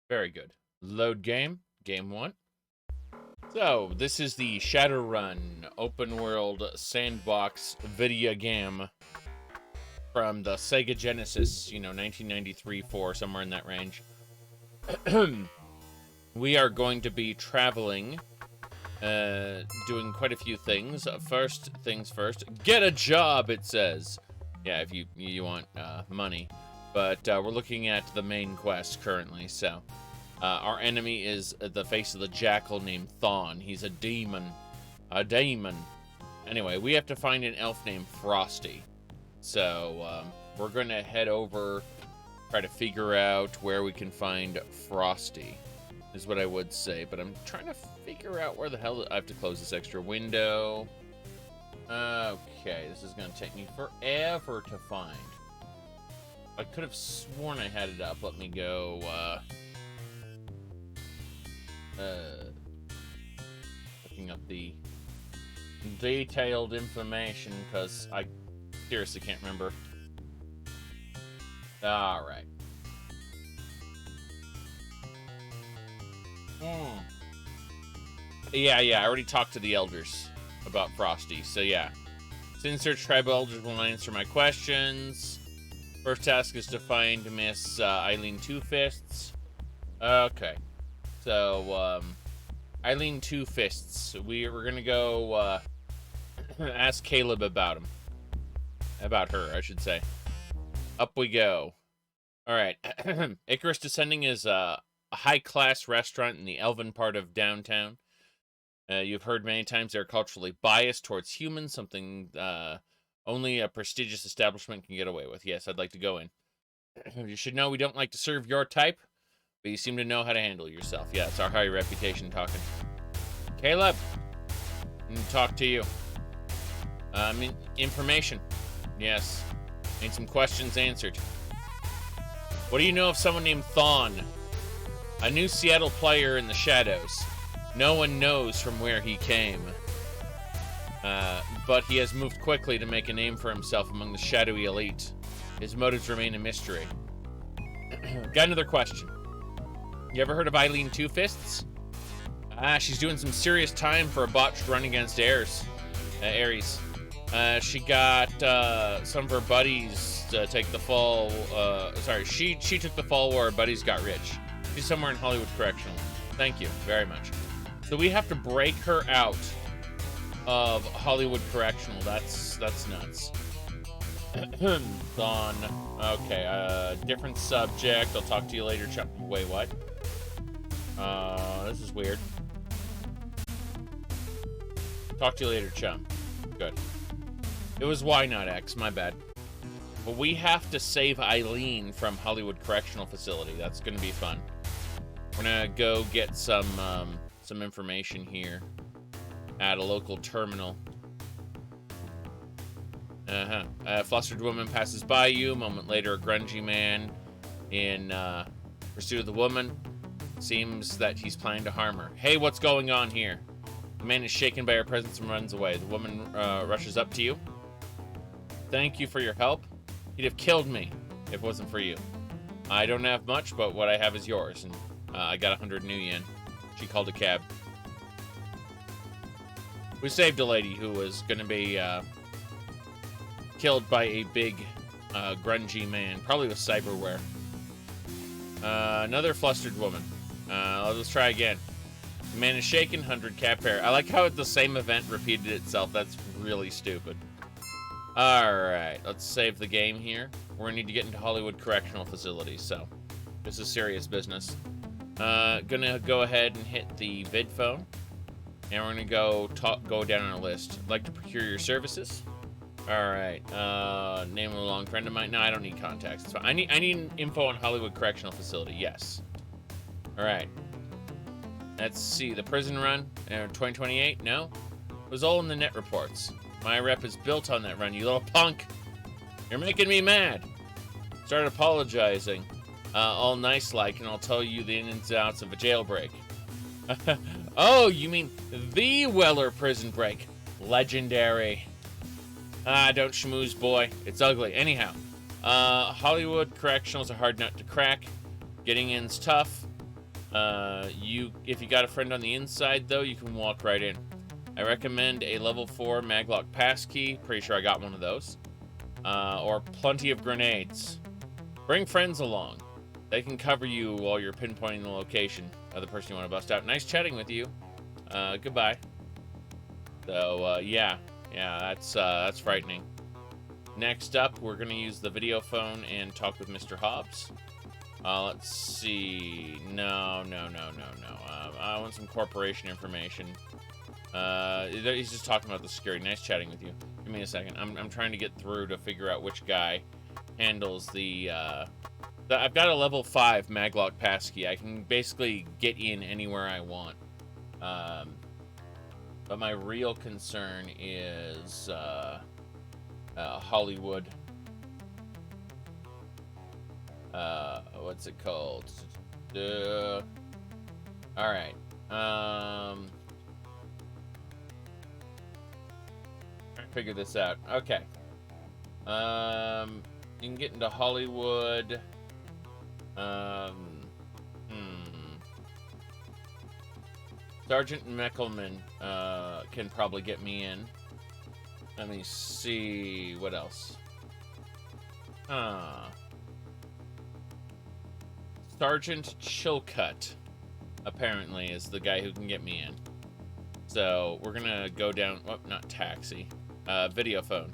Very good. Load game. Game 1. So, this is the Shadowrun open world sandbox video game from the Sega Genesis, 1993, 4, somewhere in that range. We are going to be traveling, doing quite a few things. First things first, get a job, it says. Yeah, if you want money. But we're looking at the main quest currently, so. Our enemy is the face of the jackal named Thon. He's a demon. A daemon. Anyway, we have to find an elf named Frosty. So, we're going to head over, try to figure out where we can find Frosty, is what I would say. But I'm trying to figure out where the hell I have to close this extra window. Okay, this is going to take me forever to find. I could have sworn I had it up. Let me go, looking up the detailed information, because I seriously can't remember. Alright. Yeah, I already talked to the elders about Frosty, so yeah. Sin search tribal elders will answer my questions. First task is to find Miss Eileen Two Fists. Okay. So, Eileen Two Fists. We're gonna go ask Caleb about him. About her, I should say. Up we go. Alright. Icarus Descending is a high-class restaurant in the elven part of downtown. You've heard many times they're culturally biased towards humans, something only a prestigious establishment can get away with. Yes, I'd like to go in. You should know we don't like to serve your type, but you seem to know how to handle yourself. Yeah, it's our high reputation talking. Caleb, I need to talk to you. Information. Yes. Need some questions answered. What do you know of someone named Thon? A new Seattle player in the shadows. No one knows from where he came. But he has moved quickly to make a name for himself among the shadowy elite. His motives remain a mystery. Got another question. You ever heard of Eileen Two Fists? She's doing some serious time for a botched run against Ares. She got some of her buddies to take the fall. She took the fall where her buddies got rich. She's somewhere in Hollywood Correctional. Thank you very much. So we have to break her out of Hollywood Correctional. That's nuts. Dawn. Okay, different subject. I'll talk to you later, chum. Wait, what? This is weird. Talk to you later, chum. Good. It was Y, not X. My bad. But we have to save Eileen from Hollywood Correctional Facility. That's gonna be fun. We're gonna go get some information here at a local terminal. A flustered woman passes by you. A moment later, a grungy man in pursuit of the woman. Seems that he's planning to harm her. Hey, what's going on here? The man is shaken by her presence and runs away. The woman rushes up to you. Thank you for your help. You'd have killed me if it wasn't for you. I don't have much, but what I have is yours. And I got 100 new yen. She called a cab. We saved a lady who was going to be killed by a big, grungy man, probably with cyberware. Another flustered woman. Let's try again. The man is shaken, 100 cap hair. I like how the same event repeated itself. That's really stupid. Alright, let's save the game here. We're gonna need to get into Hollywood Correctional Facility, so this is serious business. Gonna go ahead and hit the vid phone. And we're gonna go down on a list. I'd like to procure your services. Alright, name of a long friend of mine. No, I don't need contacts. It's fine. I need info on Hollywood Correctional Facility, yes. Alright. Let's see, the prison run, 2028, no? It was all in the net reports. My rep is built on that run, you little punk. You're making me mad. Start apologizing. All nice-like, and I'll tell you the ins and outs of a jailbreak. Oh, you mean the Weller prison break. Legendary. Don't schmooze, boy. It's ugly. Anyhow, Hollywood Correctional's a hard nut to crack. Getting in's tough. If you got a friend on the inside, though, you can walk right in. I recommend a level 4 maglock passkey. Pretty sure I got one of those. Or plenty of grenades. Bring friends along. They can cover you while you're pinpointing the location of the person you want to bust out. Nice chatting with you. Goodbye. So, yeah, that's frightening. Next up, we're going to use the video phone and talk with Mr. Hobbs. Let's see. No. I want some corporation information. He's just talking about the security. Nice chatting with you. Give me a second. I'm trying to get through to figure out which guy handles I've got a level 5 maglock passkey. I can basically get in anywhere I want. But my real concern is Hollywood. What's it called? All right. Figure this out. Okay. You can get into Hollywood. Sergeant Meckelman can probably get me in. Let me see what else. Sergeant Chilcutt apparently is the guy who can get me in. So we're gonna go down. Oh, not taxi. Video phone.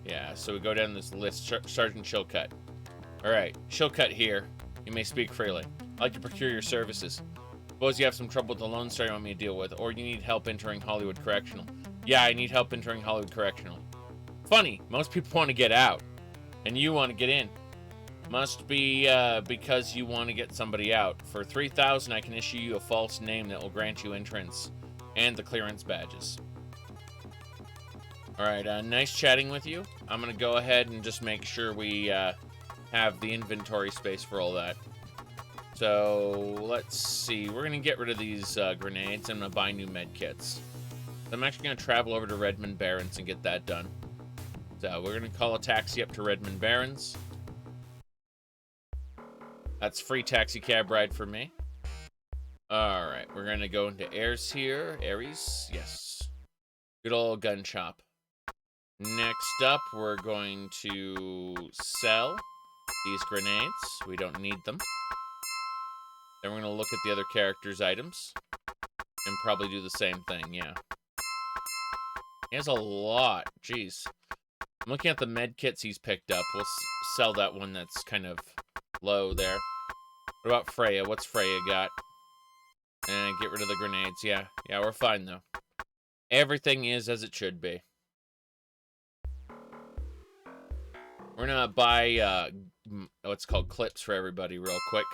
Yeah. So we go down this list. Sergeant Chilcutt. All right, Chilcutt here. You may speak freely. I'd like to procure your services. Suppose you have some trouble with the Lone Star you want me to deal with, or you need help entering Hollywood Correctional. Yeah, I need help entering Hollywood Correctional. Funny, most people want to get out, and you want to get in. Must be because you want to get somebody out. For 3,000, I can issue you a false name that will grant you entrance and the clearance badges. All right, nice chatting with you. I'm gonna go ahead and just make sure we have the inventory space for all that. So let's see. We're gonna get rid of these grenades. I'm gonna buy new med kits. I'm actually gonna travel over to Redmond Barrens and get that done. So we're gonna call a taxi up to Redmond Barrens. That's free taxi cab ride for me. All right, we're gonna go into Ares here. Ares, yes. Good old gun shop. Next up, we're going to sell these grenades. We don't need them. Then we're going to look at the other characters' items and probably do the same thing, yeah. He has a lot. Jeez. I'm looking at the med kits he's picked up. We'll sell that one that's kind of low there. What about Freya? What's Freya got? And get rid of the grenades. Yeah, we're fine, though. Everything is as it should be. We're going to buy what's called clips for everybody real quick.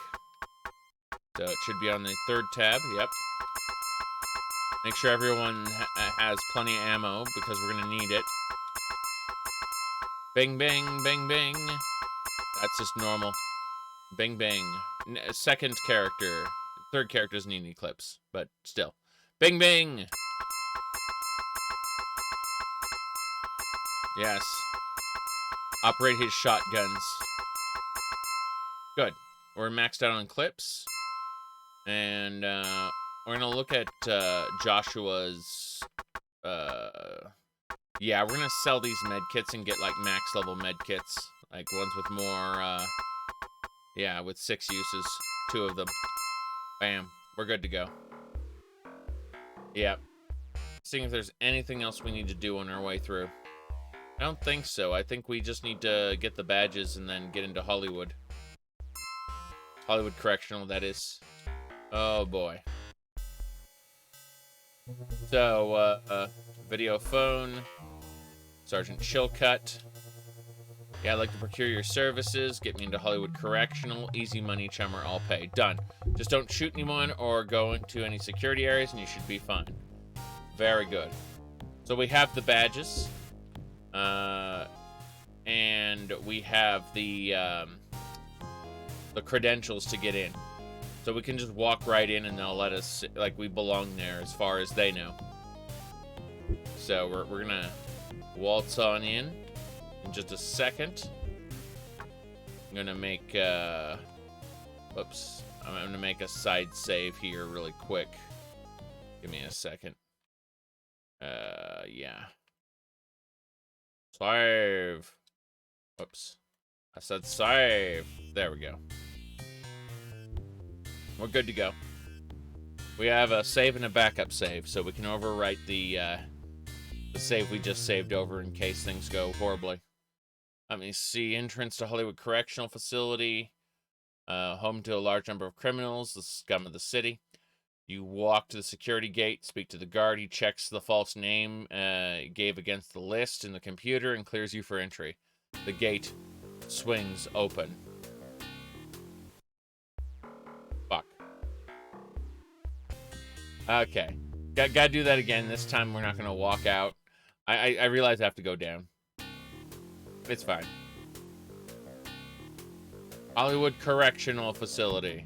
So it should be on the 3rd tab. Yep. Make sure everyone has plenty of ammo because we're going to need it. Bing, bing, bing, bing. That's just normal. Bing, bing. Second character. Third character doesn't need any clips, but still. Bing, bing. Yes. Operate his shotguns. Good. We're maxed out on clips. And we're going to look at Joshua's... yeah, we're going to sell these med kits and get, like, max level med kits. Like, ones with more, yeah, with 6 uses. 2 of them. Bam. We're good to go. Yep. Seeing if there's anything else we need to do on our way through. I don't think so. I think we just need to get the badges and then get into Hollywood. Hollywood Correctional, that is. Oh, boy. So, video phone. Sergeant Chilcutt. Yeah, I'd like to procure your services. Get me into Hollywood Correctional. Easy money, chummer, I'll pay. Done. Just don't shoot anyone or go into any security areas and you should be fine. Very good. So we have the badges. And we have the credentials to get in. So we can just walk right in and they'll let us, like, we belong there as far as they know. So we're gonna waltz on in just a second. I'm gonna make, whoops. I'm going to make a side save here really quick. Give me a second. Yeah. Save. Oops. I said save. There we go. We're good to go. We have a save and a backup save, so we can overwrite the save we just saved over in case things go horribly. Let me see. Entrance to Hollywood Correctional Facility. Home to a large number of criminals, the scum of the city. You walk to the security gate, speak to the guard. He checks the false name gave against the list in the computer and clears you for entry. The gate swings open. Fuck. Okay. Gotta do that again. This time we're not gonna walk out. I realize I have to go down. It's fine. Hollywood Correctional Facility.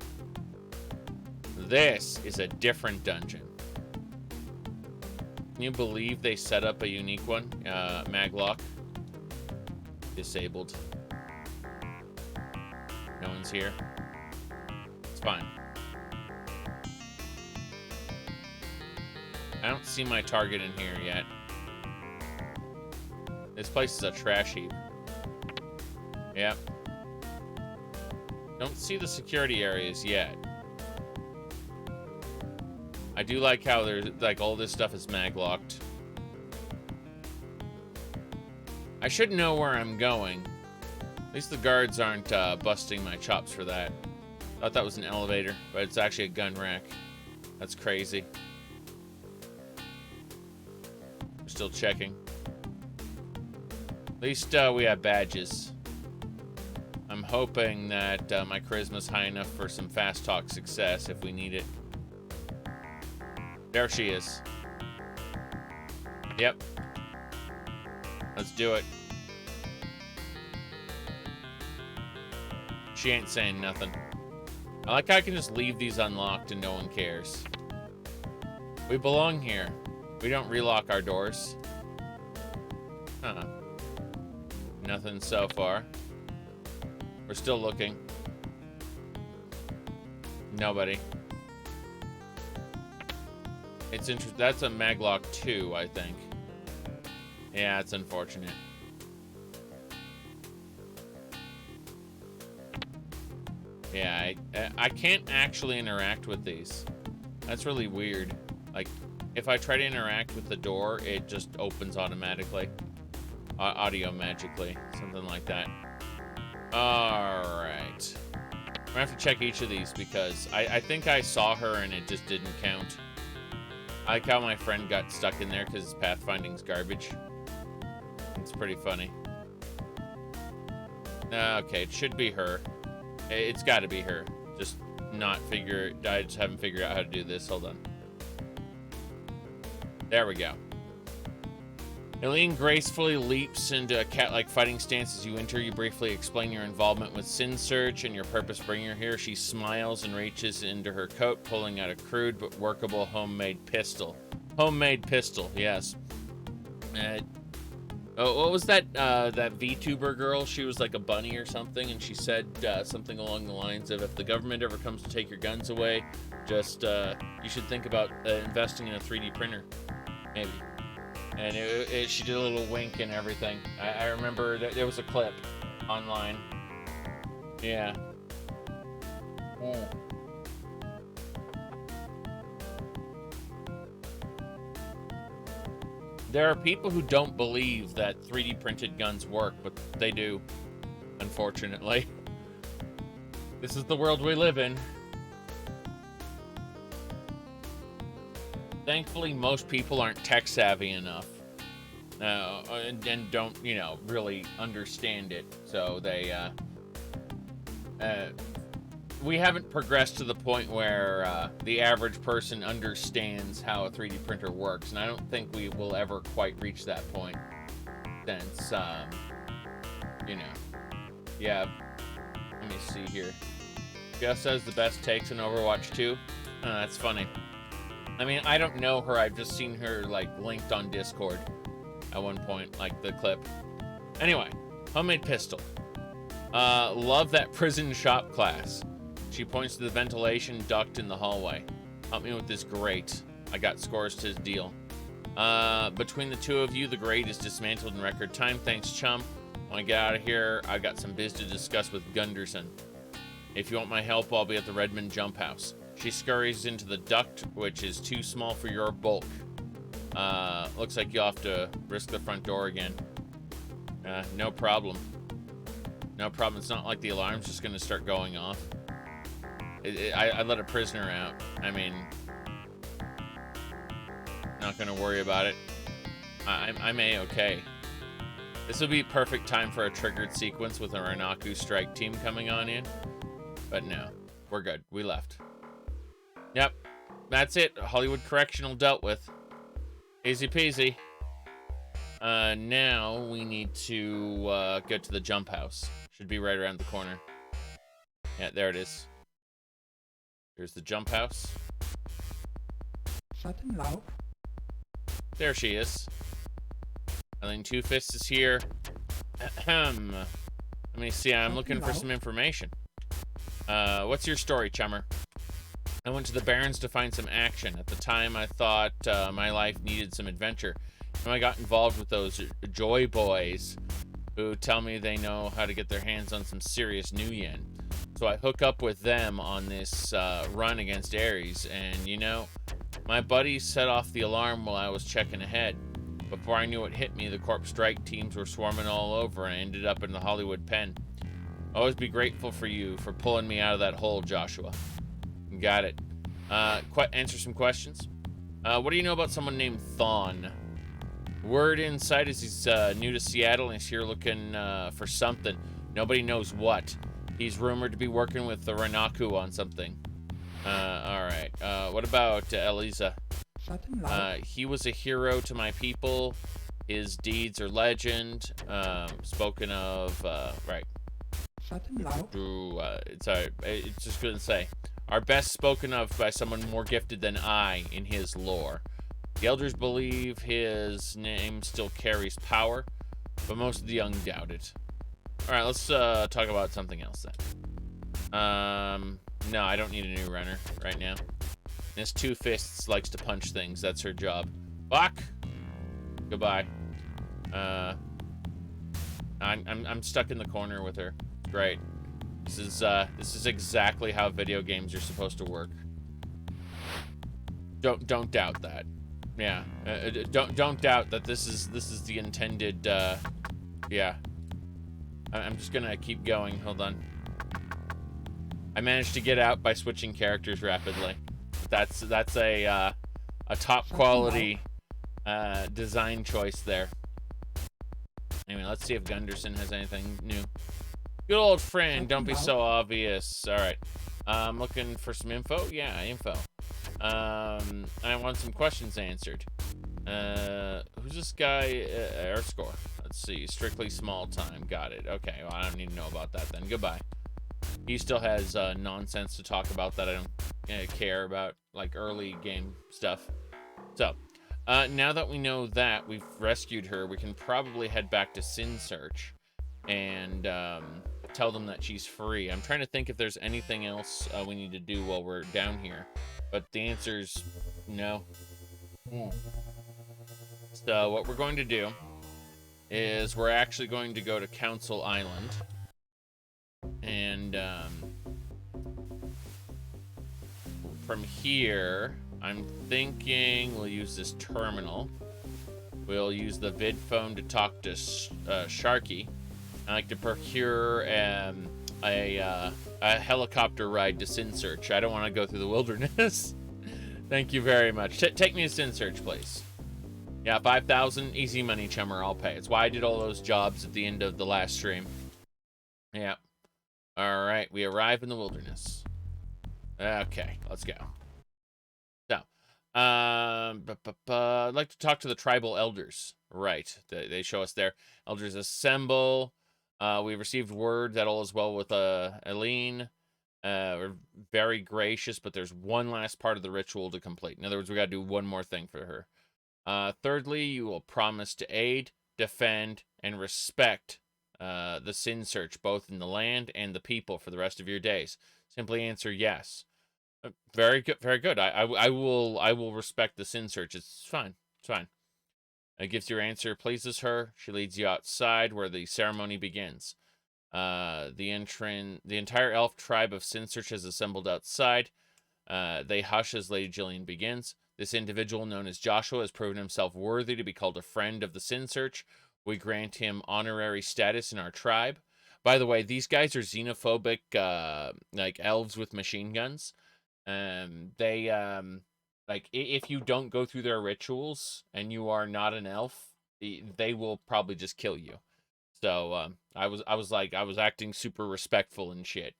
This is a different dungeon. Can you believe they set up a unique one? Maglock. Disabled. No one's here. It's fine. I don't see my target in here yet. This place is a trash heap. Yep. Don't see the security areas yet. I do like how there's, like, all this stuff is maglocked. I should know where I'm going. At least the guards aren't busting my chops for that. Thought that was an elevator, but it's actually a gun rack. That's crazy. We're still checking. At least we have badges. I'm hoping that my charisma's high enough for some fast talk success if we need it. There she is. Yep. Let's do it. She ain't saying nothing. I like how I can just leave these unlocked and no one cares. We belong here. We don't relock our doors. Huh. Nothing so far. We're still looking. Nobody. It's interesting. That's a maglock 2, I think. Yeah, it's unfortunate. Yeah, I can't actually interact with these. That's really weird. Like, if I try to interact with the door, it just opens automatically. Audio magically. Something like that. Alright. I'm gonna have to check each of these because I think I saw her and it just didn't count. I like how my friend got stuck in there because pathfinding's garbage. It's pretty funny. Okay, it should be her. It's got to be her. Just I just haven't figured out how to do this. Hold on. There we go. Eileen gracefully leaps into a cat-like fighting stance as you enter. You briefly explain your involvement with Sin Search and your purpose bringing her here. She smiles and reaches into her coat, pulling out a crude but workable homemade pistol. Homemade pistol, yes. What was that that VTuber girl? She was like a bunny or something, and she said something along the lines of, if the government ever comes to take your guns away, just, you should think about investing in a 3D printer. Maybe. And she did a little wink and everything. I remember that there was a clip online. Yeah. There are people who don't believe that 3D printed guns work, but they do, unfortunately. This is the world we live in. Thankfully, most people aren't tech savvy enough and don't, you know, really understand it. So we haven't progressed to the point where the average person understands how a 3D printer works, and I don't think we will ever quite reach that point. Since, you know, yeah. Let me see here. Jeff says the best takes in Overwatch 2. That's funny. I mean, I don't know her. I've just seen her, like, linked on Discord at one point, like the clip. Anyway, homemade pistol. Love that prison shop class. She points to the ventilation duct in the hallway. Help me with this grate. I got scores to deal. Between the two of you, the grate is dismantled in record time. Thanks, chum. When I get out of here, I've got some biz to discuss with Gunderson. If you want my help, I'll be at the Redmond jump house. She scurries into the duct, which is too small for your bulk. Looks like you'll have to risk the front door again. No problem. No problem. It's not like the alarm's just gonna start going off. I let a prisoner out. I mean, not gonna worry about it. I'm A-okay. This would be perfect time for a triggered sequence with a Renaku strike team coming on in. But no, we're good. We left. Yep, that's it. Hollywood Correctional dealt with. Easy peasy. Now we need to get to the jump house. Should be right around the corner. Yeah, there it is. Here's the jump house. There she is. Eileen Two Fists is here. Let me see. I'm looking for some information. What's your story, chummer? I went to the Barrens to find some action. At the time, I thought my life needed some adventure. And I got involved with those Joy Boys who tell me they know how to get their hands on some serious new yen. So I hook up with them on this run against Ares, and you know, my buddies set off the alarm while I was checking ahead. Before I knew it hit me, the Corp Strike teams were swarming all over, and I ended up in the Hollywood pen. Always be grateful for you for pulling me out of that hole, Joshua. Got it. Answer some questions. What do you know about someone named Thawne? Word inside is he's new to Seattle and he's here looking for something. Nobody knows what. He's rumored to be working with the Renaku on something. Alright. What about Eliza? He was a hero to my people. His deeds are legend. Spoken of, right. It's just gonna say, are best spoken of by someone more gifted than I in his lore. The elders believe his name still carries power, but most of the young doubt it. Alright, let's talk about something else then. No, I don't need a new runner right now. Miss Two Fists likes to punch things. That's her job. Fuck! Goodbye. I'm stuck in the corner with her. Great. This is exactly how video games are supposed to work. Don't doubt that. Yeah. Don't doubt that this is the intended. Yeah. I'm just gonna keep going. Hold on. I managed to get out by switching characters rapidly. That's a top quality design choice there. Anyway, let's see if Gunderson has anything new. Good old friend, don't be so obvious. All right, I'm looking for some info. Yeah, info. I want some questions answered. Who's this guy? Air score. Let's see. Strictly small time. Got it. Okay. Well, I don't need to know about that then. Goodbye. He still has nonsense to talk about that I don't care about, like early game stuff. So, now that we know that we've rescued her, we can probably head back to Sin Search and tell them that she's free. I'm trying to think if there's anything else we need to do while we're down here, but the answer's no. So what we're going to do is we're actually going to go to Council Island, and from here I'm thinking we'll use this terminal. We'll use the vid phone to talk to Sharky. I like to procure a helicopter ride to Sin Search. I don't want to go through the wilderness. Thank you very much. Take me to Sin Search, please. Yeah, 5,000, easy money, chummer. I'll pay. It's why I did all those jobs at the end of the last stream. Yeah. All right, we arrive in the wilderness. Okay, let's go. So, I'd like to talk to the tribal elders. Right, they show us there. Elders assemble. We received word that all is well with Eileen. We're very gracious, but there's one last part of the ritual to complete. In other words, we got to do one more thing for her. Thirdly, you will promise to aid, defend, and respect the Sin Search, both in the land and the people, for the rest of your days. Simply answer yes. Very good, very good. I will respect the sin search. It's fine. It's fine. It gives your answer, pleases her. She leads you outside where the ceremony begins. The entire elf tribe of sin search has assembled outside. They hush as Lady Jillian begins. This individual, known as Joshua, has proven himself worthy to be called a friend of the sin search. We grant him honorary status in our tribe. By the way, these guys are xenophobic, like elves with machine guns. They like if you don't go through their rituals and you are not an elf, they will probably just kill you. So I was acting super respectful and shit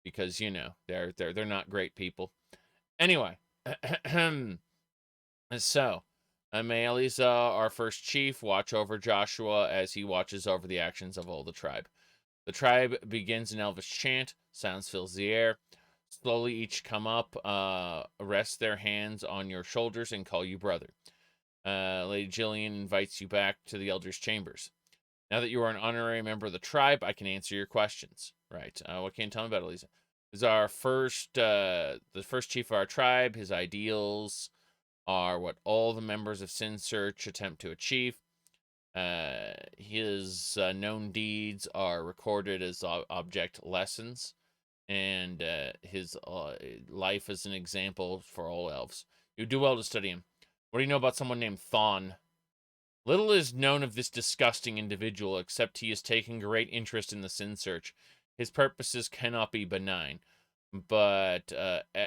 because they're not great people. Anyway, so may Elisa, our first chief, watch over Joshua as he watches over the actions of all the tribe. The tribe begins an elvish chant. Sounds fills the air. Slowly each come up, rest their hands on your shoulders, and call you brother. Lady Jillian invites you back to the elders' chambers. Now that you are an honorary member of the tribe, I can answer your questions. Right. What can you tell me about Elisa? This is our the first chief of our tribe. His ideals are what all the members of Sin Search attempt to achieve. His known deeds are recorded as object lessons, and his life is an example for all elves. You do well to study him. What do you know about someone named Thon? Little is known of this disgusting individual, except he is taking great interest in the Sin Search. His purposes cannot be benign, but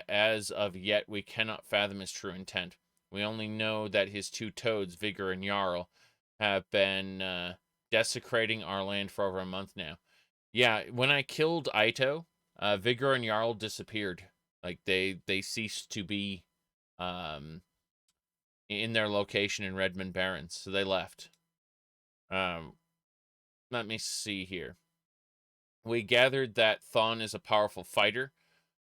as of yet, we cannot fathom his true intent. We only know that his two toads, Vigor and Jarl, have been desecrating our land for over a month now. Yeah, when I killed Aito, Vigor and Jarl disappeared. Like, they ceased to be in their location in Redmond Barrens, so they left. Let me see here. We gathered that Thon is a powerful fighter,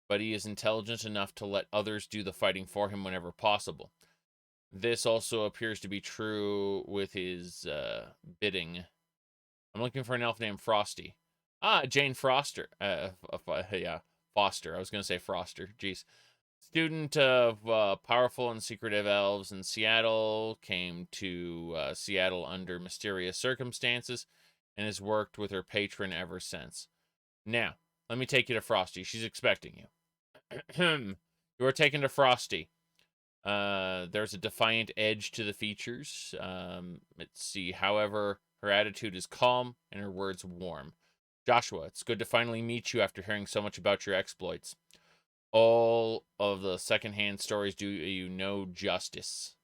but he is intelligent enough to let others do the fighting for him whenever possible. This also appears to be true with his bidding. I'm looking for an elf named Frosty. Jane Foster. Yeah, Foster. I was going to say Froster. Jeez. Student of powerful and secretive elves in Seattle, came to Seattle under mysterious circumstances and has worked with her patron ever since. Now, let me take you to Frosty. She's expecting you. You are taken to Frosty. There's a defiant edge to the features. Let's see. However, her attitude is calm and her words warm. Joshua, it's good to finally meet you after hearing so much about your exploits. All of the secondhand stories do you no justice.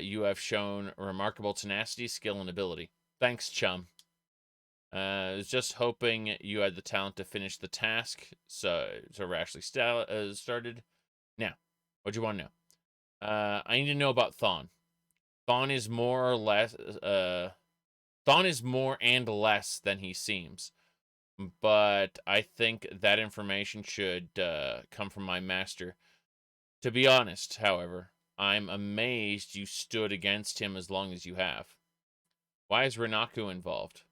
You have shown remarkable tenacity, skill, and ability. Thanks, chum. I was just hoping you had the talent to finish the task, so we're actually started. Now, what do you want to know? I need to know about Thon. Thon is more or less. Thon is more and less than he seems. But I think that information should come from my master. To be honest, however, I'm amazed you stood against him as long as you have. Why is Renaku involved?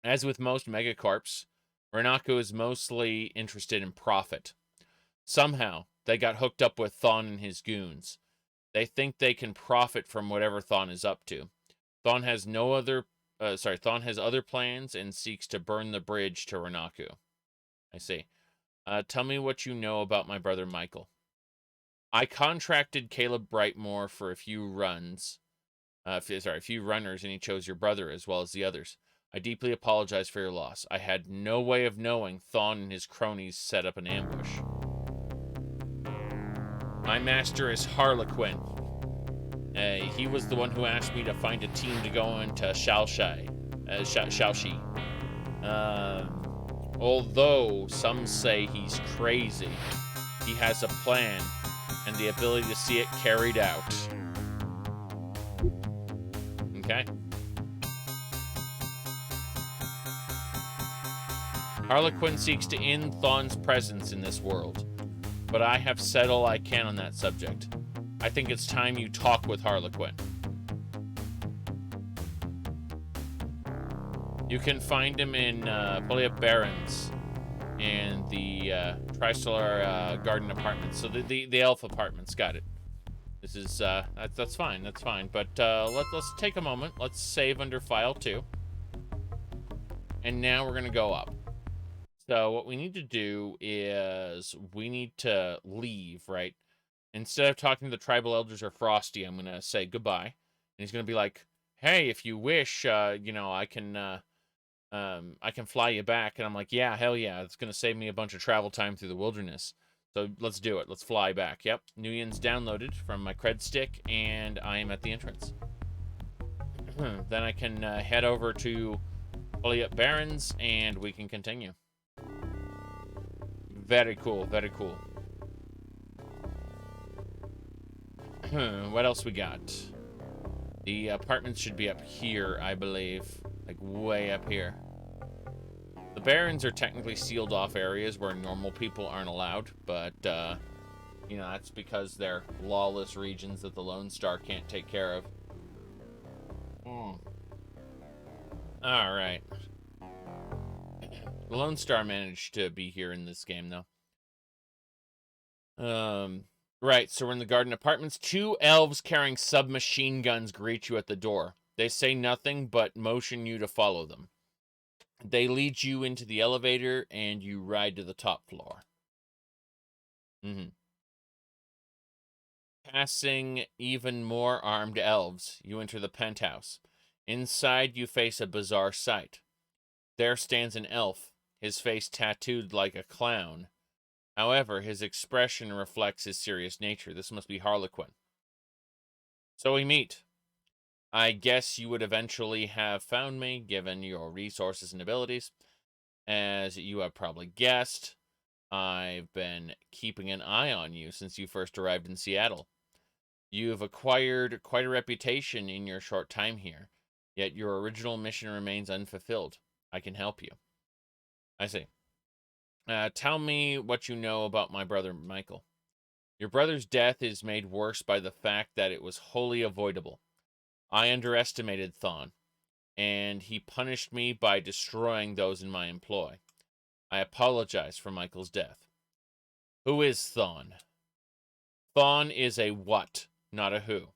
As with most megacorps, Renaku is mostly interested in profit. Somehow, they got hooked up with Thon and his goons. They think they can profit from whatever Thon is up to. Thon has Thon has other plans and seeks to burn the bridge to Renaku. I see. Tell me what you know about my brother Michael. I contracted Caleb Brightmore for a few runners, and he chose your brother as well as the others. I deeply apologize for your loss. I had no way of knowing Thon and his cronies set up an ambush. My master is Harlequin. He was the one who asked me to find a team to go into Shaoxi. Although some say he's crazy, he has a plan and the ability to see it carried out. Okay. Harlequin seeks to end Thon's presence in this world, but I have said all I can on that subject. I think it's time you talk with Harlequin. You can find him in Polia Barrens. and the Tristellar Garden Apartments. So the elf apartments, got it. This is that's fine, that's fine. But let's take a moment. Let's save under File 2, and now we're gonna go up. So what we need to do is we need to leave, right? Instead of talking to the tribal elders or Frosty, I'm gonna say goodbye, and he's gonna be like, "Hey, if you wish, you know, I can fly you back." And I'm like, "Yeah, hell yeah, it's gonna save me a bunch of travel time through the wilderness. So let's do it. Let's fly back." Yep, Nuyin's downloaded from my cred stick, and I am at the entrance. Then I can head over to Polyup Barrens, and we can continue. Very cool, very cool. What else we got? The apartments should be up here, I believe. Like, way up here. The Barrens are technically sealed off areas where normal people aren't allowed, but, you know, that's because they're lawless regions that the Lone Star can't take care of. Alright. The Lone Star managed to be here in this game, though. Right, so we're in the Garden Apartments. 2 elves carrying submachine guns greet you at the door. They say nothing but motion you to follow them. They lead you into the elevator, and you ride to the top floor. Passing even more armed elves, you enter the penthouse. Inside, you face a bizarre sight. There stands an elf, his face tattooed like a clown. However, his expression reflects his serious nature. This must be Harlequin. So we meet. I guess you would eventually have found me, given your resources and abilities. As you have probably guessed, I've been keeping an eye on you since you first arrived in Seattle. You've acquired quite a reputation in your short time here, yet your original mission remains unfulfilled. I can help you. I see. Tell me what you know about my brother, Michael. Your brother's death is made worse by the fact that it was wholly avoidable. I underestimated Thon, and he punished me by destroying those in my employ. I apologize for Michael's death. Who is Thon? Thon is a what, not a who.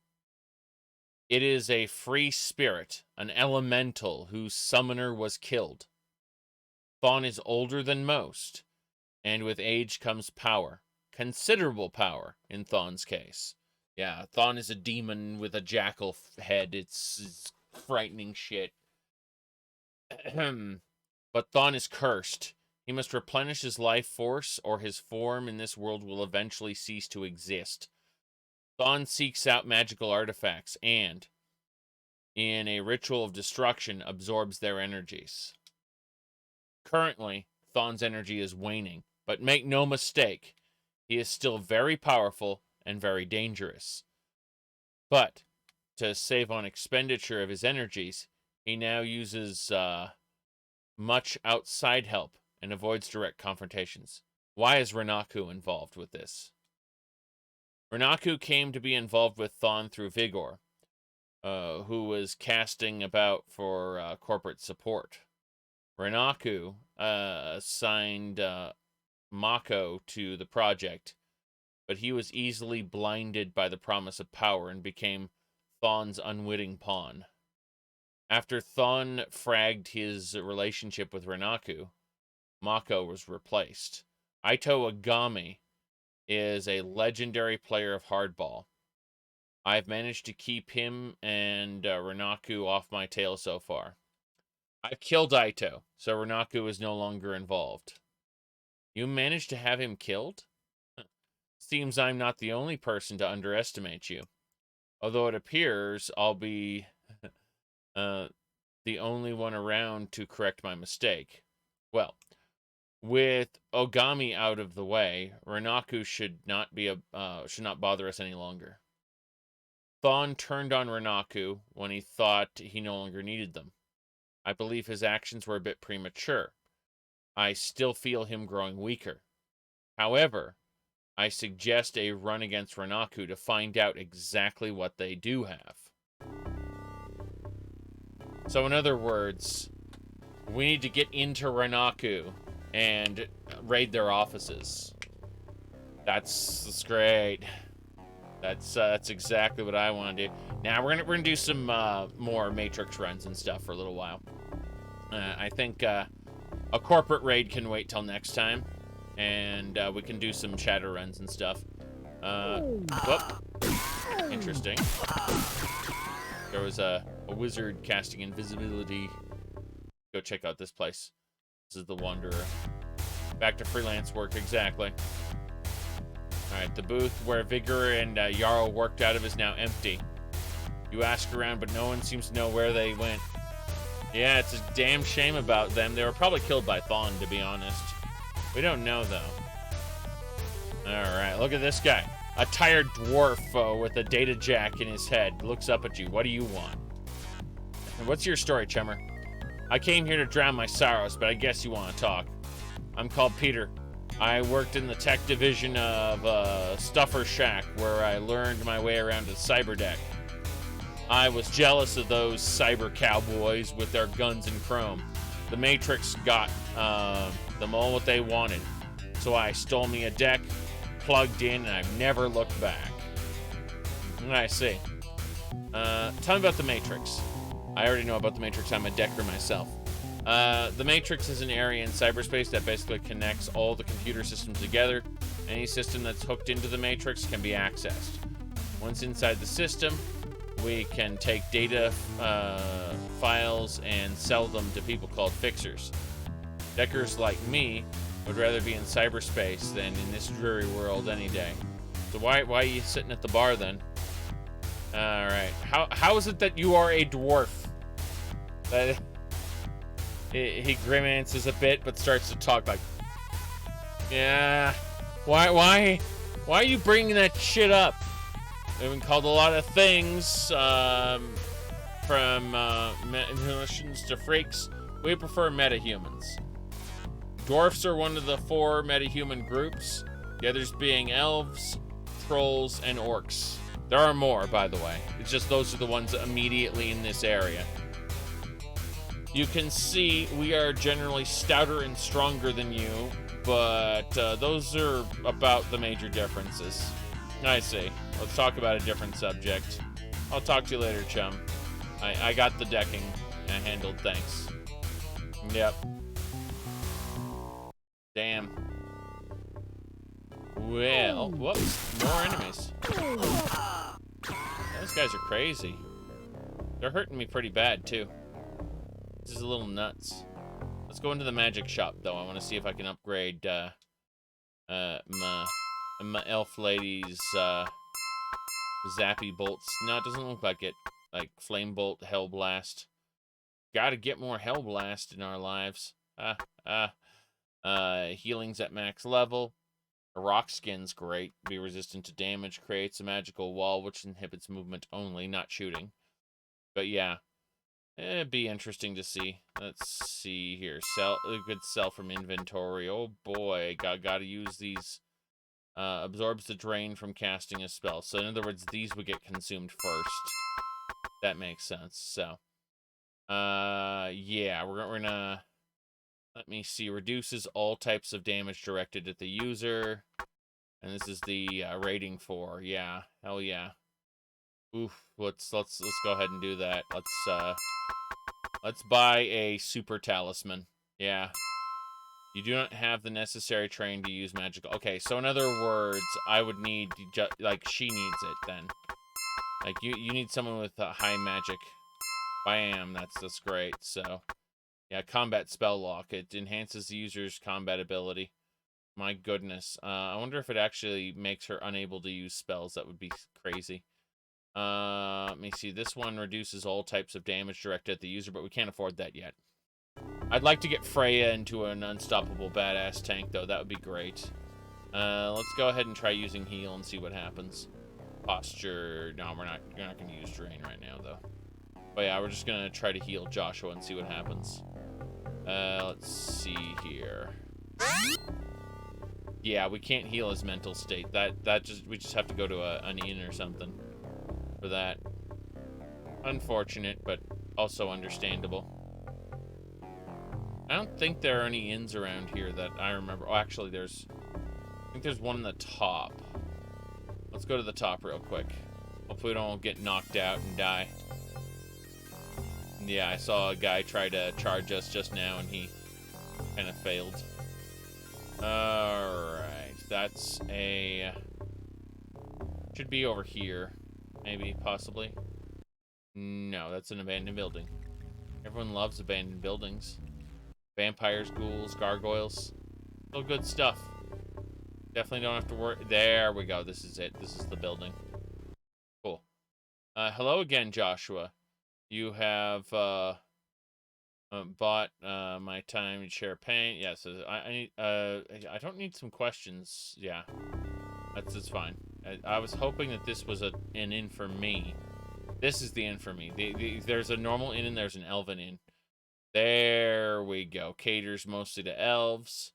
It is a free spirit, an elemental whose summoner was killed. Thon is older than most, and with age comes power. Considerable power, in Thon's case. Yeah, Thon is a demon with a jackal head. It's frightening shit. But Thon is cursed. He must replenish his life force, or his form in this world will eventually cease to exist. Thon seeks out magical artifacts, and, in a ritual of destruction, absorbs their energies. Currently, Thon's energy is waning, but make no mistake, he is still very powerful and very dangerous. But, to save on expenditure of his energies, he now uses much outside help and avoids direct confrontations. Why is Renaku involved with this? Renaku came to be involved with Thon through Vigor, who was casting about for corporate support. Renaku assigned Mako to the project, but he was easily blinded by the promise of power and became Thon's unwitting pawn. After Thon fragged his relationship with Renaku, Mako was replaced. Aito Agami is a legendary player of hardball. I've managed to keep him and Renaku off my tail so far. I've killed Aito, so Renaku is no longer involved. You managed to have him killed? Seems I'm not the only person to underestimate you. Although it appears I'll be the only one around to correct my mistake. Well, with Ogami out of the way, Renaku should not bother us any longer. Thon turned on Renaku when he thought he no longer needed them. I believe his actions were a bit premature. I still feel him growing weaker. However, I suggest a run against Renaku to find out exactly what they do have. So in other words, we need to get into Renaku and raid their offices. That's great. That's exactly what I want to do. Now we're gonna do some more Matrix runs and stuff for a little while. I think a corporate raid can wait till next time, and we can do some shadow runs and stuff. Whoop. Interesting. There was a wizard casting invisibility. Go check out this place. This is the Wanderer. Back to freelance work, exactly. Alright, the booth where Vigor and Jarl worked out of is now empty. You ask around, but no one seems to know where they went. Yeah, it's a damn shame about them. They were probably killed by Thawne, to be honest. We don't know, though. Alright, look at this guy. A tired dwarf with a data jack in his head looks up at you. What do you want? And what's your story, Chummer? I came here to drown my sorrows, but I guess you want to talk. I'm called Peter. I worked in the tech division of Stuffer Shack, where I learned my way around the cyberdeck. I was jealous of those cyber cowboys with their guns and chrome. The Matrix got them all what they wanted. So I stole me a deck, plugged in, and I've never looked back. I see. Tell me about the Matrix. I already know about the Matrix. I'm a decker myself. The Matrix is an area in cyberspace that basically connects all the computer systems together. Any system that's hooked into the Matrix can be accessed. Once inside the system, we can take data files and sell them to people called fixers. Deckers like me would rather be in cyberspace than in this dreary world any day. So why are you sitting at the bar then? Alright. How is it that you are a dwarf? He grimaces a bit, but starts to talk like, yeah, why are you bringing that shit up? We've been called a lot of things, from machines to freaks. We prefer metahumans. Dwarfs are one of the 4 metahuman groups, the others being elves, trolls, and orcs. There are more, by the way. It's just those are the ones immediately in this area. You can see we are generally stouter and stronger than you, but those are about the major differences. I see. Let's talk about a different subject. I'll talk to you later, chum. I got the decking handled, thanks. Yep. Damn. Well, whoops, more enemies. Those guys are crazy. They're hurting me pretty bad, too. This is a little nuts. Let's go into the magic shop, though. I want to see if I can upgrade my elf lady's zappy bolts. No, it doesn't look like it. Like flame bolt, hell blast. Gotta get more hell blast in our lives. Healing's at max level. A rock skin's great. Be resistant to damage. Creates a magical wall, which inhibits movement only, not shooting. But yeah. It'd be interesting to see. Let's see here. Sell a good sell from inventory. Oh boy, gotta use these. Absorbs the drain from casting a spell. So in other words, these would get consumed first. That makes sense. So, yeah, we're gonna. Let me see. Reduces all types of damage directed at the user, and this is the rating for. Yeah, hell yeah. Oof. Let's go ahead and do that. Let's buy a super talisman. Yeah. You do not have the necessary training to use magical. Okay, so in other words, I would need, like, she needs it then. Like, you need someone with high magic. Bam, that's great. So, yeah, combat spell lock. It enhances the user's combat ability. My goodness. I wonder if it actually makes her unable to use spells. That would be crazy. Let me see. This one reduces all types of damage directed at the user, but we can't afford that yet. I'd like to get Freya into an unstoppable badass tank, though. That would be great. Let's go ahead and try using heal and see what happens. Posture. No, we're not going to use drain right now, though. But yeah, we're just going to try to heal Joshua and see what happens. Let's see here. Yeah, we can't heal his mental state. We just have to go to an inn or something for that. Unfortunate, but also understandable. I don't think there are any inns around here that I remember. Oh, actually, I think there's one on the top. Let's go to the top real quick. Hopefully we don't get knocked out and die. Yeah, I saw a guy try to charge us just now, and he kind of failed. Alright, that's a... should be over here. Maybe, possibly. No, that's an abandoned building. Everyone loves abandoned buildings. Vampires, ghouls, gargoyles. Still good stuff. Definitely don't have to worry. There we go. This is it. This is the building. Cool. Hello again, Joshua. You have bought my time to share pain. Yes, I don't need some questions. Yeah, that's fine. I was hoping that this was an inn for me. This is the inn for me. There's a normal inn and there's an elven inn. There we go. Caters mostly to elves.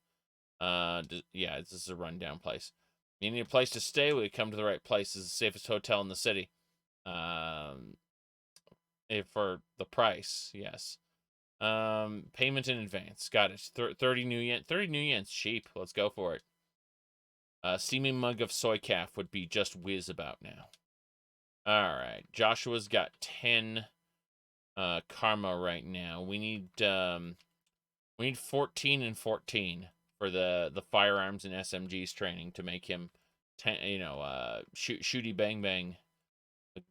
Yeah, this is a rundown place. You need a place to stay? We come to the right place. This is the safest hotel in the city. For the price, yes. Payment in advance. Got it. 30 new yen. 30 new yen's cheap. Let's go for it. Steaming mug of soy calf would be just whiz about now. Alright. Joshua's got 10 karma right now. We need 14 and 14 for the firearms and SMGs training to make him shooty bang bang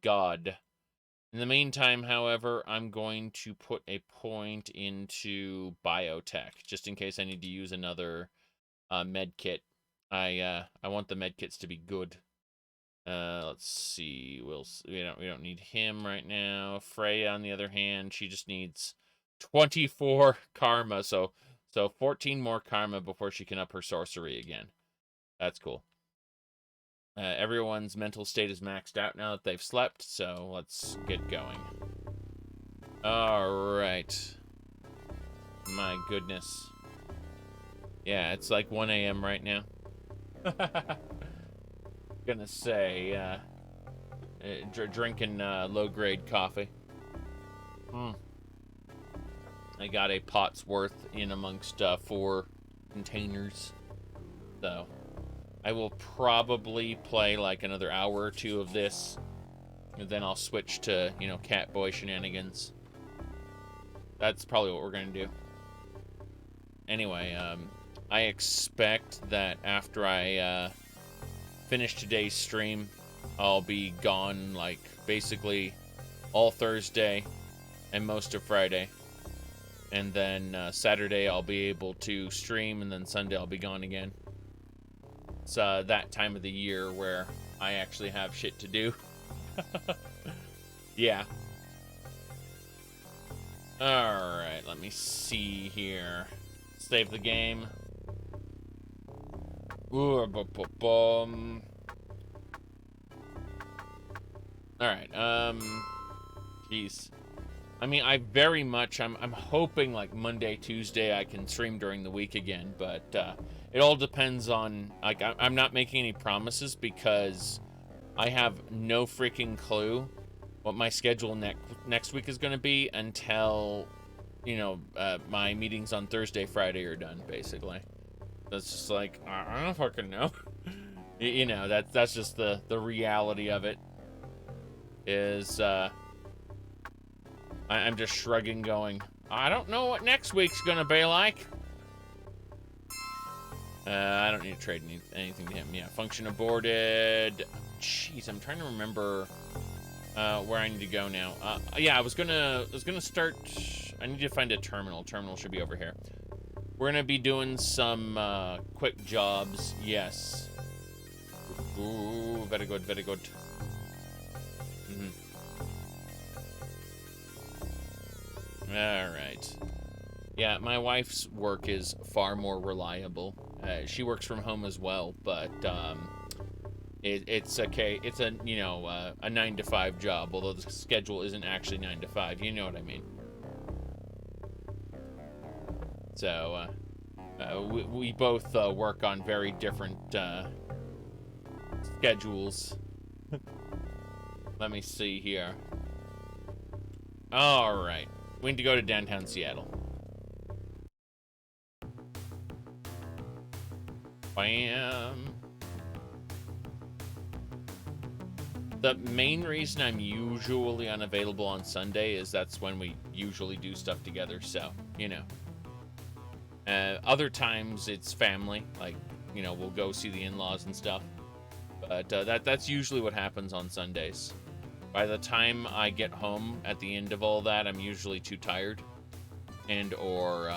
god. In the meantime, however, I'm going to put a point into biotech, just in case I need to use another med kit. I want the med kits to be good. Let's see. We don't need him right now. Freya, on the other hand, she just needs 24 karma, so 14 more karma before she can up her sorcery again. That's cool. Everyone's mental state is maxed out now that they've slept, so let's get going. Alright. My goodness. Yeah, it's like 1 a.m. right now. Gonna say, drinking low-grade coffee. I got a pot's worth in amongst 4 containers, so... I will probably play like another hour or 2 of this, and then I'll switch to, Catboy shenanigans. That's probably what we're gonna do. Anyway, I expect that after I finish today's stream, I'll be gone like basically all Thursday and most of Friday. And then Saturday I'll be able to stream, and then Sunday I'll be gone again. It's that time of the year where I actually have shit to do. Yeah. Alright, let me see here. Save the game. Alright, jeez. I mean, I'm hoping like Monday, Tuesday I can stream during the week again, but it all depends on, like, I'm not making any promises because I have no freaking clue what my schedule next week is going to be until, my meetings on Thursday, Friday are done, basically. That's just like, I don't fucking know. That's just the reality of it. Is, I'm just shrugging, going, I don't know what next week's gonna be like. I don't need to trade anything to him. Yeah, function aborted. Jeez, I'm trying to remember where I need to go now. Yeah, I was gonna start. I need to find a terminal. Terminal should be over here. We're gonna be doing some quick jobs. Yes. Ooh, very good, very good. Alright. Yeah, my wife's work is far more reliable. She works from home as well, but it's okay. It's a, a 9-to-5 job, although the schedule isn't actually 9 to 5. You know what I mean. So, we both work on very different schedules. Let me see here. Alright. We need to go to downtown Seattle. Bam. The main reason I'm usually unavailable on Sunday is that's when we usually do stuff together, so, you know. Other times it's family, like, you know, we'll go see the in-laws and stuff. But that's usually what happens on Sundays. By the time I get home at the end of all that, I'm usually too tired. And, or,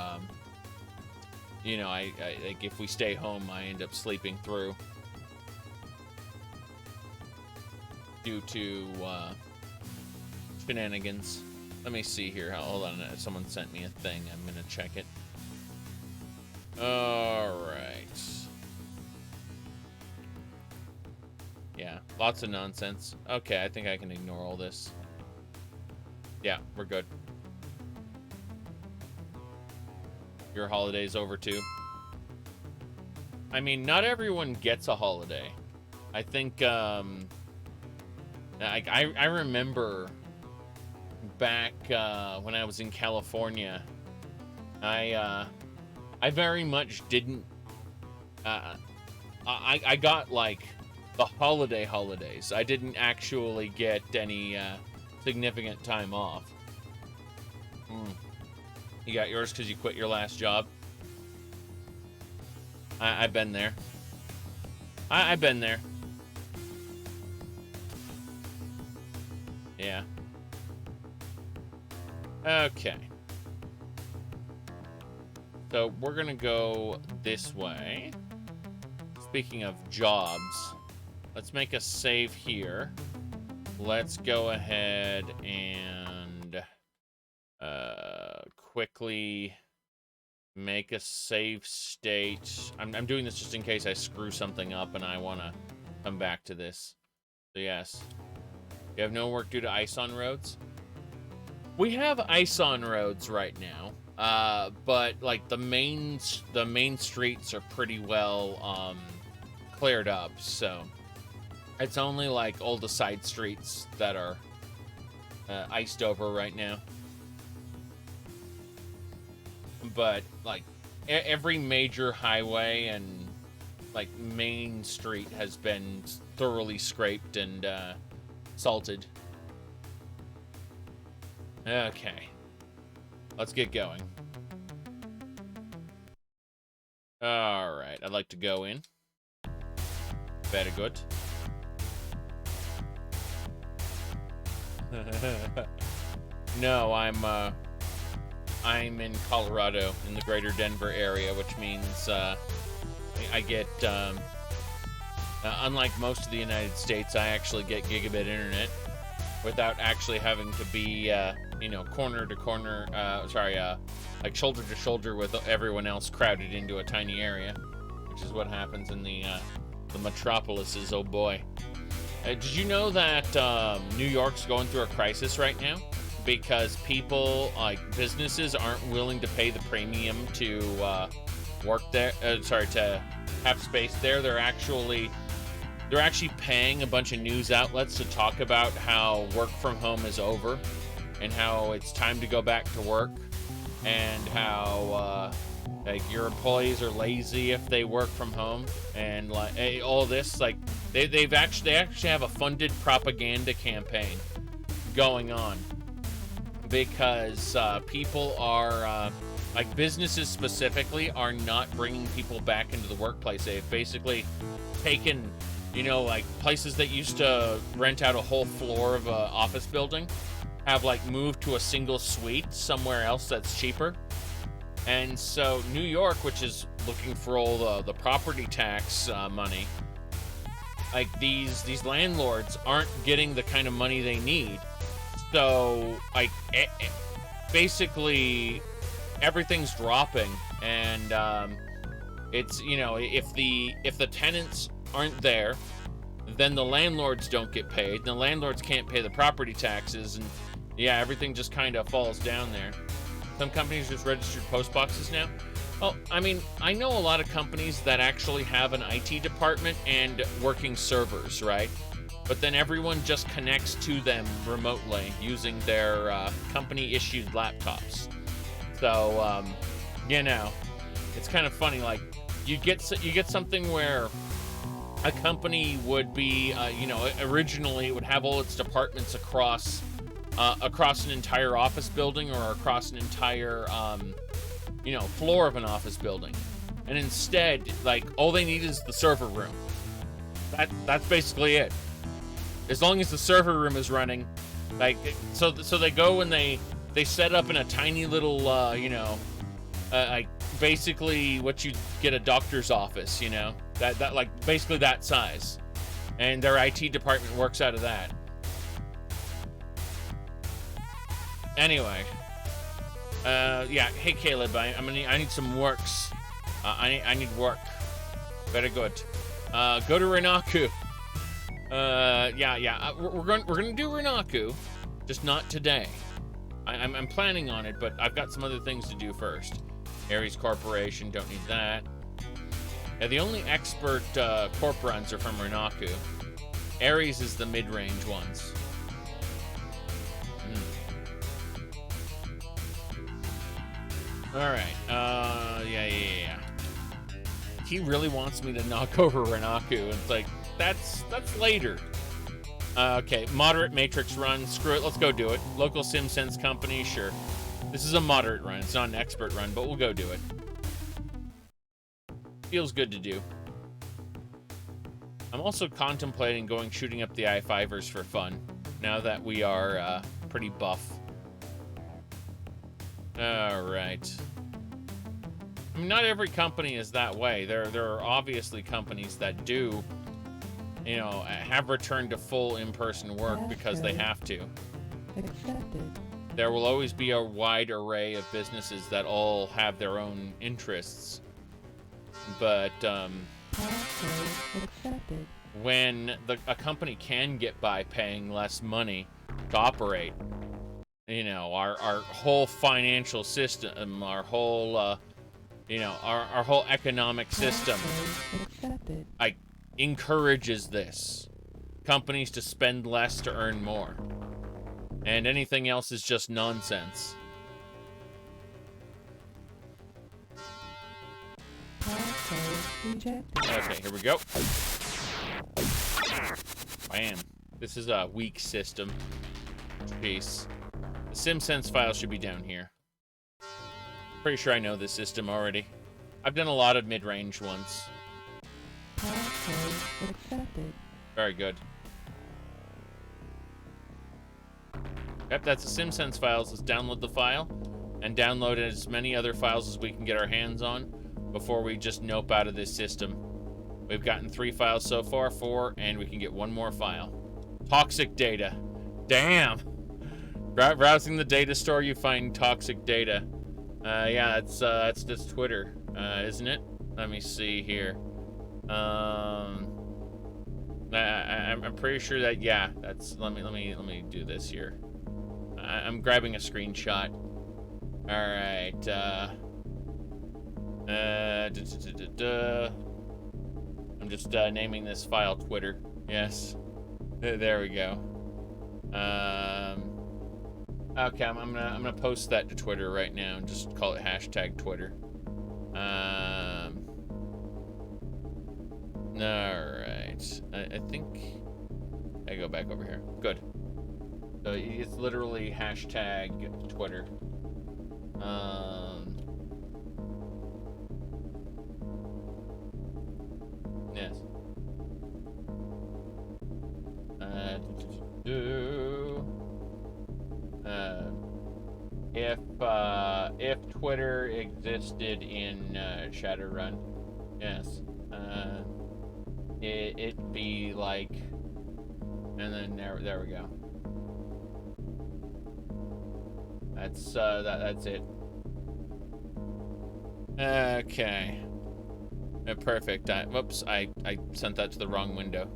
you know, I like, if we stay home, I end up sleeping through. Due to shenanigans. Let me see here. Hold on. Someone sent me a thing. I'm going to check it. All right. Yeah, lots of nonsense. Okay, I think I can ignore all this. Yeah, we're good. Your holiday's over too. I mean, not everyone gets a holiday. I think, I remember back when I was in California, I very much didn't. I got like the holidays. I didn't actually get any significant time off. You got yours because you quit your last job. I've been there. I've been there. Yeah. Okay. So we're gonna go this way. Speaking of jobs, let's make a save here. Let's go ahead and quickly make a save state. I'm doing this just in case I screw something up and I want to come back to this. So yes. You have no work due to ice on roads? We have ice on roads right now, but like the main streets are pretty well cleared up, so it's only like all the side streets that are iced over right now. But like every major highway and like main street has been thoroughly scraped and salted. Okay. Let's get going. Alright, I'd like to go in. Very good. No, I'm in Colorado, in the greater Denver area, which means I get, unlike most of the United States, I actually get gigabit internet without actually having to be, you know, corner to corner, like shoulder to shoulder with everyone else crowded into a tiny area, which is what happens in the metropolises, oh boy. Did you know that New York's going through a crisis right now? Because people, like businesses, aren't willing to pay the premium to work there, to have space there. They're actually paying a bunch of news outlets to talk about how work from home is over and how it's time to go back to work, and how like your employees are lazy if they work from home, and like all this. Like they actually have a funded propaganda campaign going on because people are like businesses specifically are not bringing people back into the workplace. They've basically taken, you know, like places that used to rent out a whole floor of an office building have like moved to a single suite somewhere else that's cheaper. And so New York, which is looking for all the property tax money, like these landlords aren't getting the kind of money they need. So like basically everything's dropping, and it's, you know, if the tenants aren't there, then the landlords don't get paid, and the landlords can't pay the property taxes, and yeah, everything just kind of falls down there. Some companies just registered post boxes now. Well, I mean, I know a lot of companies that actually have an IT department and working servers, right? But then everyone just connects to them remotely using their company-issued laptops. So, you know, it's kind of funny, like, you get something where a company would be, you know, originally it would have all its departments across an entire office building or across an entire, you know, floor of an office building. And instead, like, all they need is the server room. That's basically it. As long as the server room is running, like, so they go and they set up in a tiny little, you know, like, basically what you get a doctor's office, you know, that like basically that size, and their IT department works out of that. Anyway, yeah. Hey Caleb, I need some works. I need work. Very good. Go to Renaku. Yeah. We're gonna do Renaku, just not today. I'm planning on it, but I've got some other things to do first. Ares Corporation, don't need that. Yeah, the only expert corp runs are from Renaku. Ares is the mid-range ones. Alright, yeah. He really wants me to knock over Renaku. It's like, that's later. Okay, moderate matrix run. Screw it, let's go do it. Local SimSense company, sure. This is a moderate run. It's not an expert run, but we'll go do it. Feels good to do. I'm also contemplating going shooting up the I-5ers for fun, now that we are pretty buff. Alright. I mean, not every company is that way. There are obviously companies that do, you know, have returned to full in-person work because they have to. Accepted. There will always be a wide array of businesses that all have their own interests. But, Accepted. when a company can get by paying less money to operate, you know, our whole financial system, our whole, you know, our whole economic system, Accepted. like, encourages this. Companies to spend less to earn more. And anything else is just nonsense. Okay, here we go. Bam. This is a weak system. Jeez. The SimSense file should be down here. Pretty sure I know this system already. I've done a lot of mid-range ones. Accepted. Very good. Yep, that's the SimSense files. Let's download the file and download as many other files as we can get our hands on before we just nope out of this system. We've gotten 3 files so far, 4, and we can get 1 more file. Toxic data. Damn! Browsing the data store, you find toxic data. Yeah, that's just Twitter, isn't it? Let me see here. I'm pretty sure that, yeah, that's, let me do this here. I'm grabbing a screenshot. Alright, I'm just naming this file Twitter. Yes. There we go. Okay, I'm gonna post that to Twitter right now and just call it hashtag Twitter. Alright. I think I go back over here. Good. So it's literally hashtag Twitter. Yes. If Twitter existed in Shadowrun, yes, it'd be like, and then there we go. That's that's it. Okay. Perfect. Whoops, I sent that to the wrong window.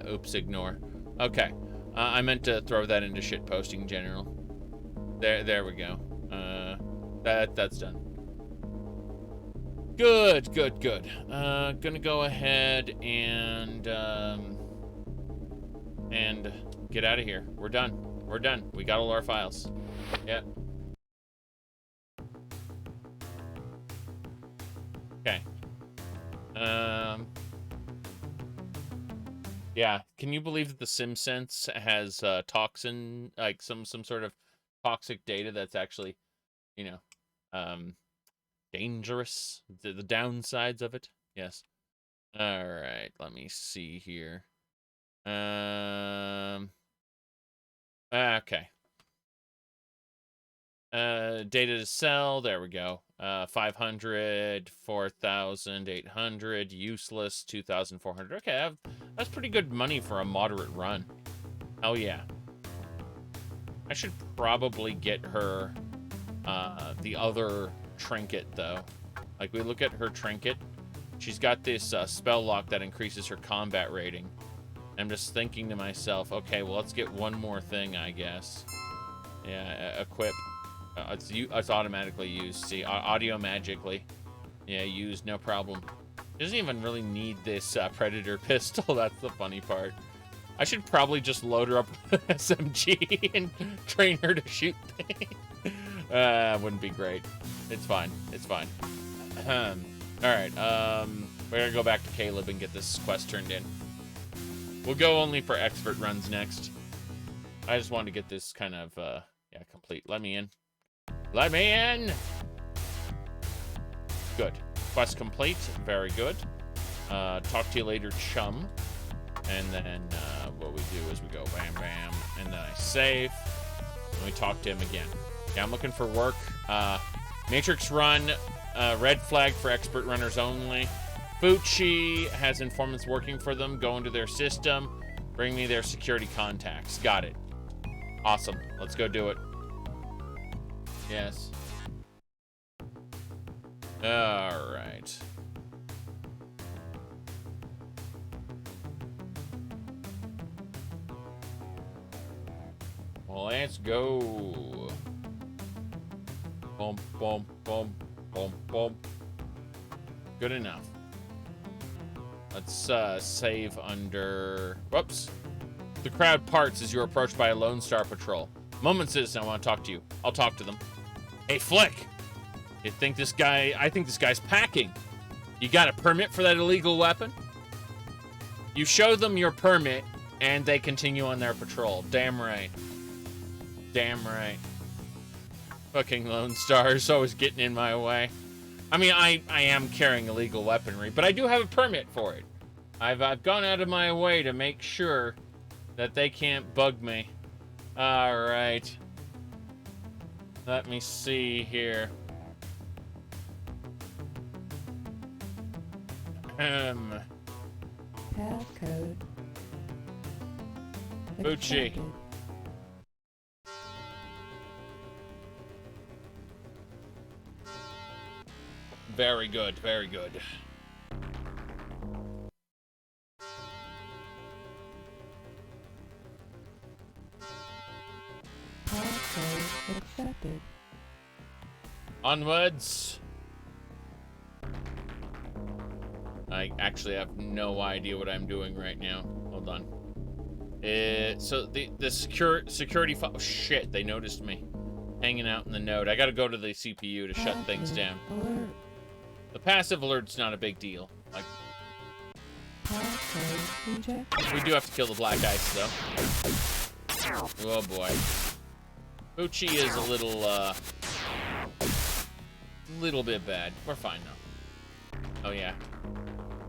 Oops, ignore. Okay. I meant to throw that into shitposting general. There we go. That's done. Good. Gonna go ahead and get out of here. We're done. We got all our files. Yep. Yeah, can you believe that the SimSense has toxin, like some sort of toxic data that's actually, you know, dangerous? The downsides of it? Yes. All right, let me see here. Okay. Data to sell, there we go. 500, 4,800, useless, 2,400. Okay, that's pretty good money for a moderate run. Oh yeah. I should probably get her the other trinket though. Like, we look at her trinket. She's got this spell lock that increases her combat rating. I'm just thinking to myself, okay, well, let's get one more thing, I guess. Yeah, equip. It's automatically used. See, audio magically. Yeah, used, no problem. Doesn't even really need this predator pistol. That's the funny part. I should probably just load her up with an SMG and train her to shoot things. Wouldn't be great. It's fine. It's fine. All right. We're gonna go back to Caleb and get this quest turned in. We'll go only for expert runs next. I just wanted to get this kind of yeah, complete. Let me in. Let me in! Good. Quest complete. Very good. Talk to you later, chum. And then what we do is we go bam, bam, and then I save. And we talk to him again. Yeah, I'm looking for work. Matrix run. Red flag for expert runners only. Fucci has informants working for them. Go into their system. Bring me their security contacts. Got it. Awesome. Let's go do it. Yes. All right. Well, let's go. Boom, boom, boom, boom, boom. Good enough. Let's save under... Whoops. The crowd parts as you're approached by a Lone Star patrol. Moment, citizen, I want to talk to you. I'll talk to them. Hey, Flick. I think this guy's packing. You got a permit for that illegal weapon? You show them your permit, and they continue on their patrol. Damn right. Damn right. Fucking Lone Star's always getting in my way. I mean, I am carrying illegal weaponry, but I do have a permit for it. I've gone out of my way to make sure that they can't bug me. All right. Let me see here. Tab code. Bucci. Accepted. Very good, very good. Tab code accepted. Onwards. I actually have no idea what I'm doing right now. Hold on. So the security file. Oh, shit, they noticed me hanging out in the node. I gotta go to the CPU to shut things down. Alert. The passive alert's not a big deal. Like, Tab code rejected. we do have to kill the black ice though. Oh boy. Bucci is a little bit bad. We're fine though. Oh yeah.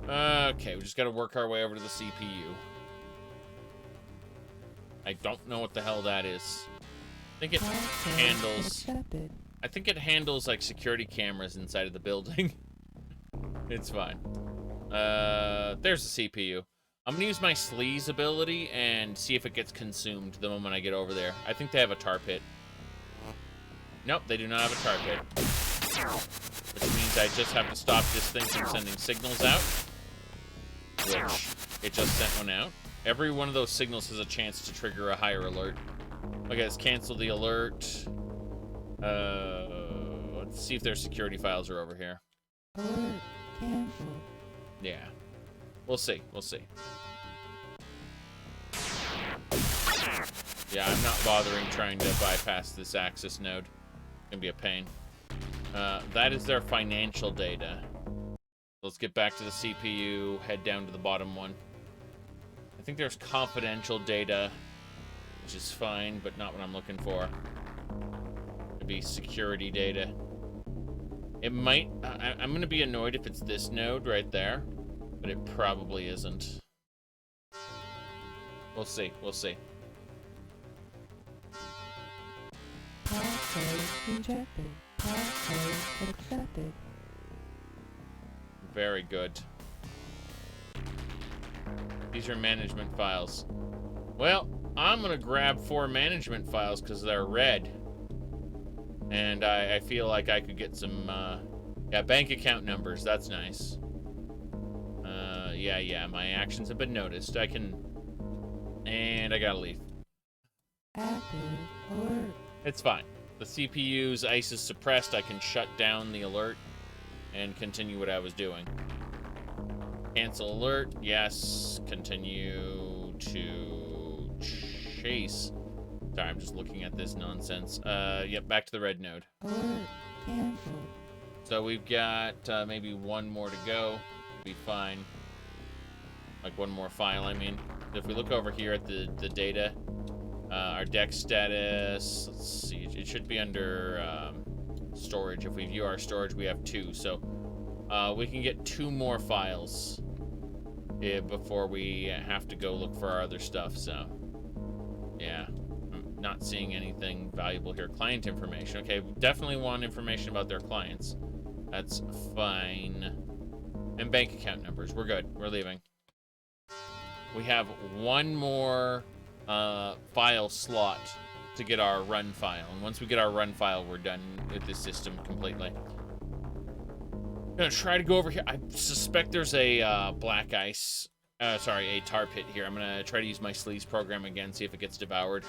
Okay, we just gotta work our way over to the CPU. I don't know what the hell that is. I think it Tab code handles... accepted. I think it handles, like, security cameras inside of the building. It's fine. There's the CPU. I'm gonna use my sleaze ability and see if it gets consumed the moment I get over there. I think they have a tar pit. Nope, they do not have a tar pit. Which means I just have to stop this thing from sending signals out. Which, it just sent one out. Every one of those signals has a chance to trigger a higher alert. Okay, let's cancel the alert. Let's see if their security files are over here. Alert canceled. Yeah. We'll see. We'll see. Yeah, I'm not bothering trying to bypass this access node. It's gonna be a pain. That is their financial data. Let's get back to the CPU, head down to the bottom one. I think there's confidential data, which is fine, but not what I'm looking for. It'd be security data. It might... I'm going to be annoyed if it's this node right there, but it probably isn't. We'll see. We'll see. Passcode rejected. Passcode accepted. Very good. These are management files. Well, I'm gonna grab 4 management files because they're red. And I feel like I could get some, yeah, bank account numbers. That's nice. Yeah, my actions have been noticed. I can... And I gotta leave. Active alert. It's fine. The CPU's ICE is suppressed. I can shut down the alert and continue what I was doing. Cancel alert. Yes. Continue to chase. Sorry, I'm just looking at this nonsense. Yep, back to the red node. Alert canceled. So we've got maybe one more to go. Be fine. Like one more file, I mean. If we look over here at the data, our deck status, let's see, it should be under storage. If we view our storage, we have 2. So we can get 2 more files before we have to go look for our other stuff. So yeah, I'm not seeing anything valuable here. Client information. Okay, we definitely want information about their clients. That's fine. And bank account numbers. We're good. We're leaving. We have one more file slot to get our run file. And once we get our run file, we're done with this system completely. I'm gonna try to go over here. I suspect there's a black ice, sorry, a tar pit here. I'm gonna try to use my sleaze program again, see if it gets devoured.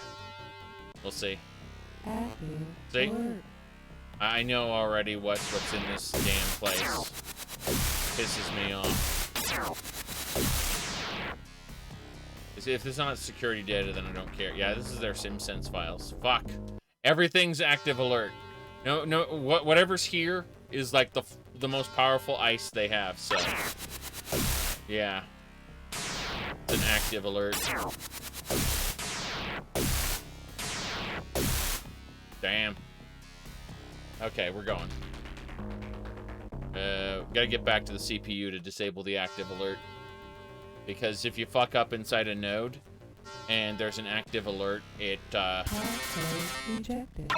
We'll see. Active See? alert. I know already what's in this damn place. Pisses me off. If there's not security data, then I don't care. Yeah, this is their SimSense files. Fuck. Everything's active alert. No, whatever's here is like the most powerful ice they have, so. Yeah. It's an active alert. Damn. Okay, we're going. Gotta get back to the CPU to disable the active alert. Because if you fuck up inside a node and there's an active alert, it Passcode rejected.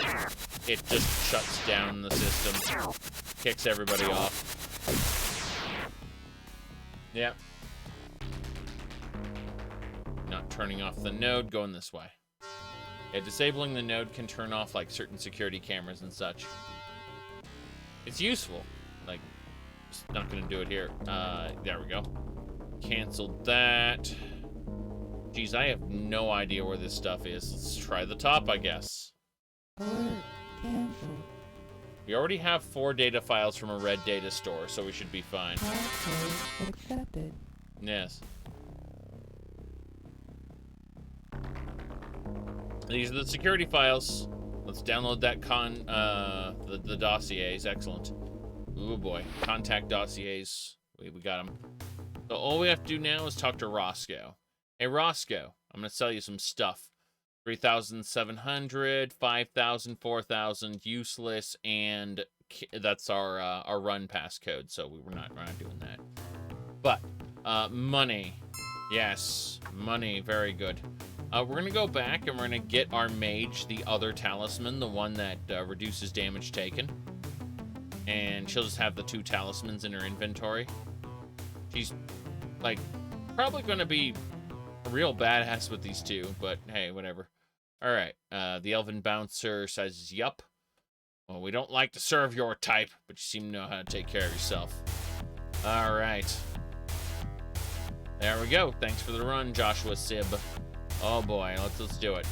it just shuts down the system, kicks everybody off. Yep. Not turning off the node, going this way. Yeah, disabling the node can turn off like certain security cameras and such. It's useful. Like, just not gonna do it here. There we go. Canceled that. Geez, I have no idea where this stuff is. Let's try the top, I guess. Alert canceled. We already have 4 data files from a red data store, so we should be fine. Passcode accepted. Yes. These are the security files. Let's download that the dossiers. Excellent. Ooh boy, contact dossiers. We got them. So all we have to do now is talk to Roscoe. Hey Roscoe, I'm gonna sell you some stuff. 3,700, 5,000, 4,000, useless, and that's our run passcode. So we're not doing that. But money, yes, money, very good. We're gonna go back and we're gonna get our mage the other talisman, the one that reduces damage taken. And she'll just have the 2 talismans in her inventory. She's, like, probably gonna be a real badass with these 2, but hey, whatever. Alright, the Elven Bouncer says, yup. Well, we don't like to serve your type, but you seem to know how to take care of yourself. Alright. There we go. Thanks for the run, Joshua Sib. Oh boy, let's do it.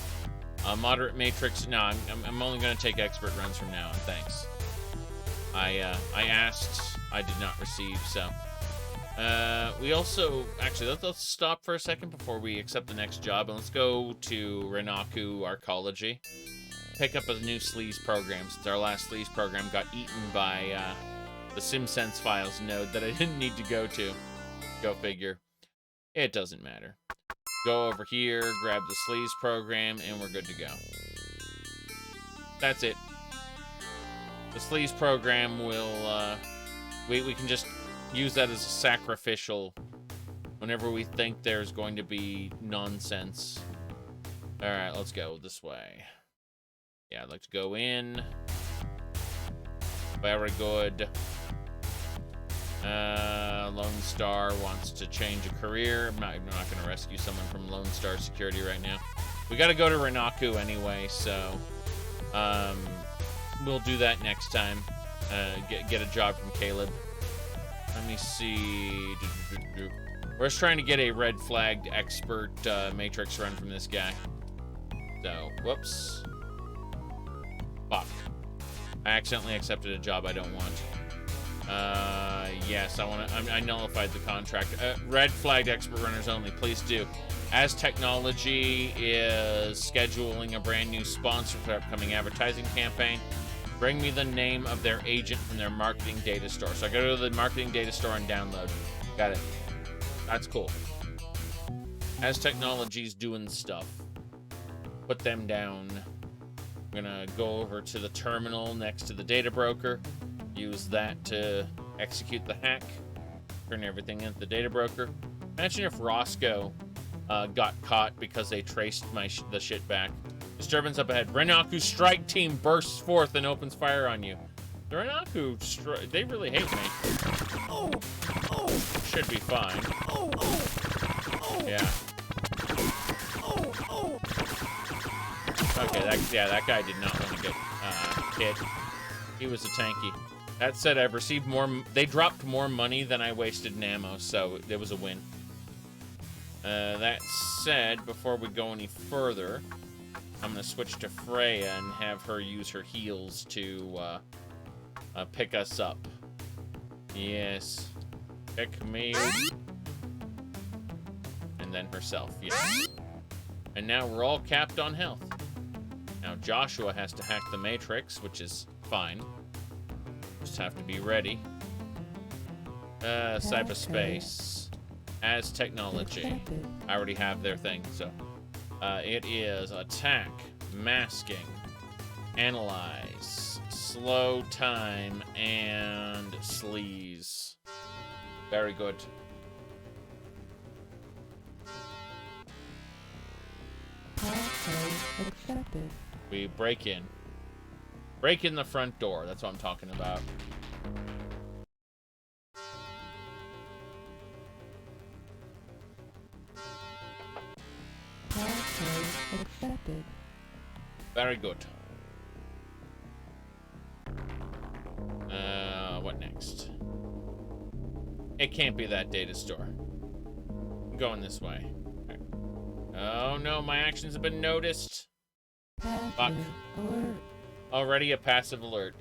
Moderate matrix. No, I'm only gonna take expert runs from now on. Thanks. I asked, I did not receive. So, we also actually let's stop for a second before we accept the next job, and let's go to Renaku Arcology. Pick up a new sleaze program since our last sleaze program got eaten by the SimSense files node that I didn't need to go to. Go figure. It doesn't matter. Go over here, grab the sleaze program, and we're good to go. That's it. The sleaze program will, we can just use that as a sacrificial whenever we think there's going to be nonsense. Alright, let's go this way. Yeah, I'd like to go in. Very good. Lone Star wants to change a career. I'm not going to rescue someone from Lone Star Security right now. We got to go to Renaku anyway, so we'll do that next time. Get a job from Caleb. Let me see. We're just trying to get a red flagged expert matrix run from this guy. So, whoops. Fuck. I accidentally accepted a job I don't want. Yes, I nullified the contract. Red flagged expert runners only, please do. As Technology is scheduling a brand new sponsor for their upcoming advertising campaign, bring me the name of their agent from their marketing data store. So I go to the marketing data store and download. Got it. That's cool. As Technology's doing stuff, put them down. I'm gonna go over to the terminal next to the data broker. Use that to execute the hack. Turn everything into the data broker. Imagine if Roscoe got caught because they traced the shit back. Disturbance up ahead. Renaku strike team bursts forth and opens fire on you. The Renaku, they really hate me. Should be fine. Yeah. Okay, that guy did not want to get hit. He was a tanky. That said, I've received more. They dropped more money than I wasted in ammo, so it was a win. That said, before we go any further, I'm gonna switch to Freya and have her use her heals to pick us up. Yes, pick me, and then herself. Yes. And now we're all capped on health. Now Joshua has to hack the Matrix, which is fine. Just have to be ready. Cyberspace. As Technology. I already have their thing, so. It is attack, masking, analyze, slow time, and sleaze. Very good. Accepted. We break in. Break in the front door. That's what I'm talking about. Accepted. Very good. What next? It can't be that data store. I'm going this way. Okay. Oh no, my actions have been noticed. Fuck. Alert. Already a passive alert.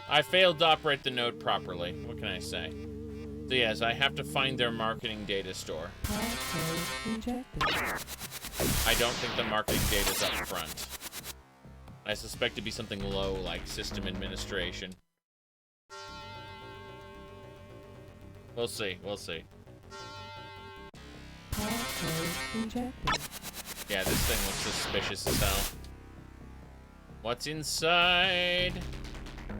I failed to operate the node properly. What can I say? So yes, I have to find their marketing data store. Rejected. I don't think the marketing data's up front. I suspect it'd be something low, like system administration. We'll see, we'll see. Rejected. Yeah, this thing looks suspicious as hell. What's inside?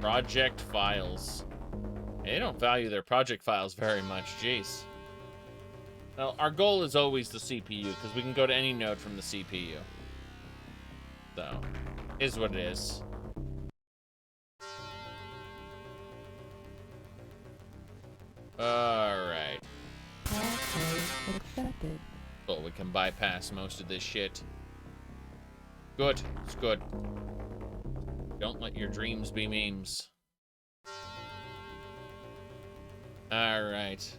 Project files. They don't value their project files very much, jeez. Well, our goal is always the CPU, because we can go to any node from the CPU. So, is what it is. Alright. Accepted. Well, we can bypass most of this shit. Good. It's good. Don't let your dreams be memes. Alright.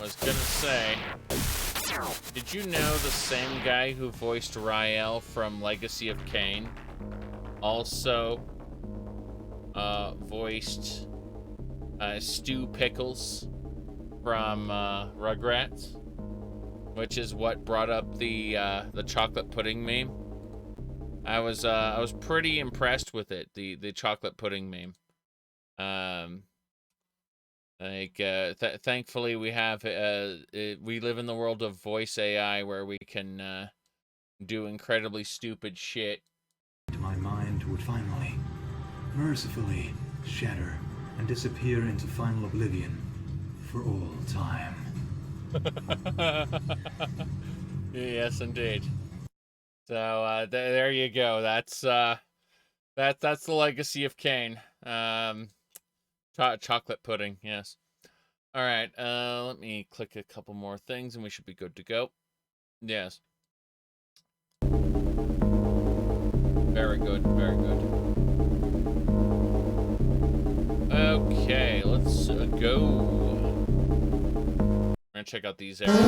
Was gonna say, did you know the same guy who voiced Rael from Legacy of Kain also voiced Stu Pickles from Rugrats, which is what brought up the chocolate pudding meme? I was pretty impressed with it. The chocolate pudding meme. Thankfully we have we live in the world of voice AI where we can do incredibly stupid shit. My mind would finally, mercifully, shatter and disappear into final oblivion for all time. Yes, indeed. So there you go. That's the legacy of Kane. Chocolate pudding. Yes. All right. Let me click a couple more things, and we should be good to go. Yes. Very good. Very good. Okay, let's go. We're gonna check out these areas.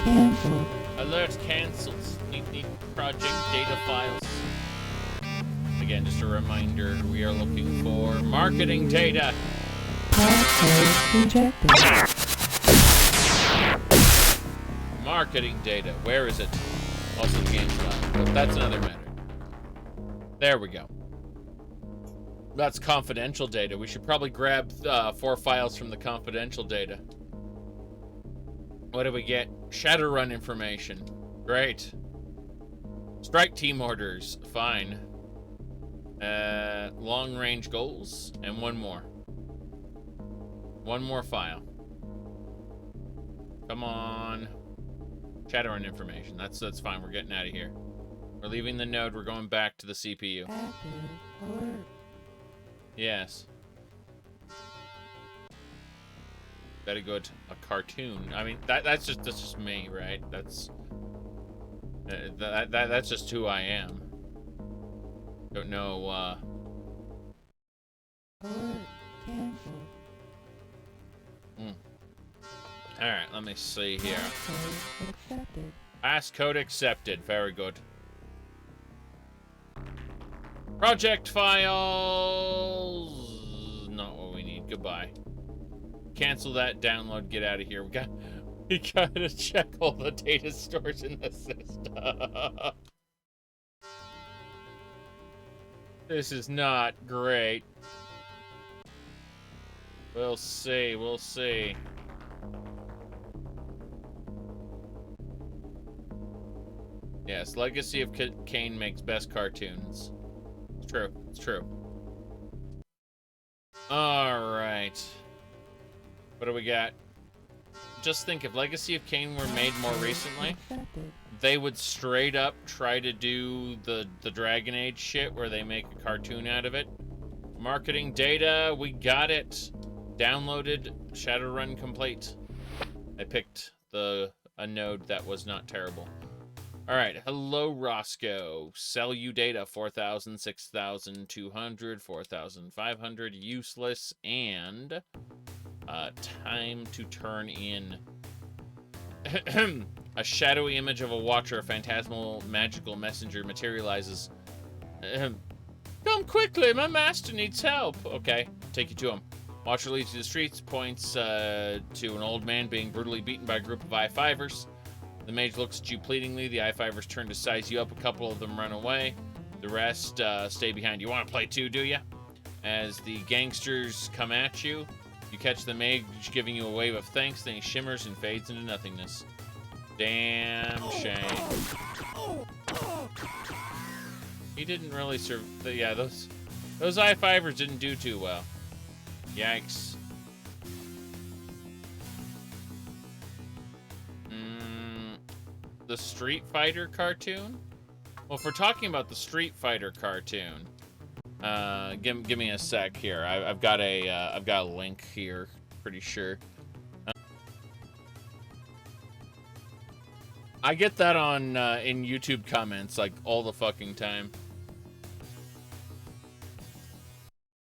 Cancel. Alert cancelled. Need project data files. Again, just a reminder, we are looking for marketing data. Passcode rejected. Marketing data. Where is it? Also the game's loud, but that's another matter. There we go. That's confidential data. We should probably grab 4 files from the confidential data. What do we get? Shadowrun information. Great. Strike team orders. Fine. Long range goals. And one more. One more file. Come on. Shadowrun information. That's fine. We're getting out of here. We're leaving the node. We're going back to the CPU. Active alert. Yes. Very good. A cartoon. I mean, that's just me, right? That's that's just who I am. Don't know. Alert. Cancel. All right. Let me see here. Passcode accepted. Passcode accepted. Very good. Project files. Not what we need. Goodbye. Cancel that download. Get out of here. We gotta check all the data stores in the system. This is not great. We'll see. We'll see. Yes, Legacy of Kane makes best cartoons. It's true. It's true. Alright. What do we got? Just think, if Legacy of Kane were made more recently, Accepted. they would straight up try to do the Dragon Age shit where they make a cartoon out of it. Marketing data, we got it. Downloaded, Shadowrun complete. I picked a node that was not terrible. Alright, hello Roscoe. Sell you data, 4,000, 6,200, 4,500, useless, and time to turn in a shadowy image of a watcher, a phantasmal magical messenger materializes. Come quickly, my master needs help. Okay, take you to him. Watcher leads you to the streets, points to an old man being brutally beaten by a group of I-5ers. The mage looks at you pleadingly. The I-5ers turn to size you up. A couple of them run away. The rest stay behind. You want to play too, do you? As the gangsters come at you, you catch the mage giving you a wave of thanks, then he shimmers and fades into nothingness. Damn shame. He didn't really yeah, those I-5ers didn't do too well. Yikes. The Street Fighter cartoon? Well, if we're talking about the Street Fighter cartoon, give me a sec here. I've got a link here, pretty sure. I get that on in YouTube comments like all the fucking time.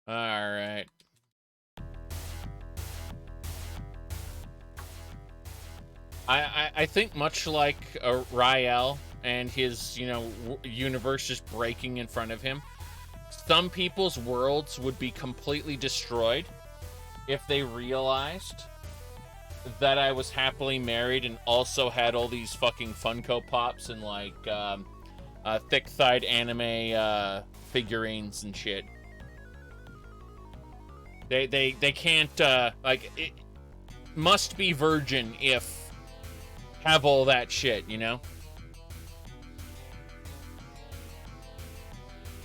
All right. I think much like Rael and his, universe just breaking in front of him, some people's worlds would be completely destroyed if they realized that I was happily married and also had all these fucking Funko Pops and thick-thighed anime figurines and shit. They can't like it must be virgin if have all that shit, you know?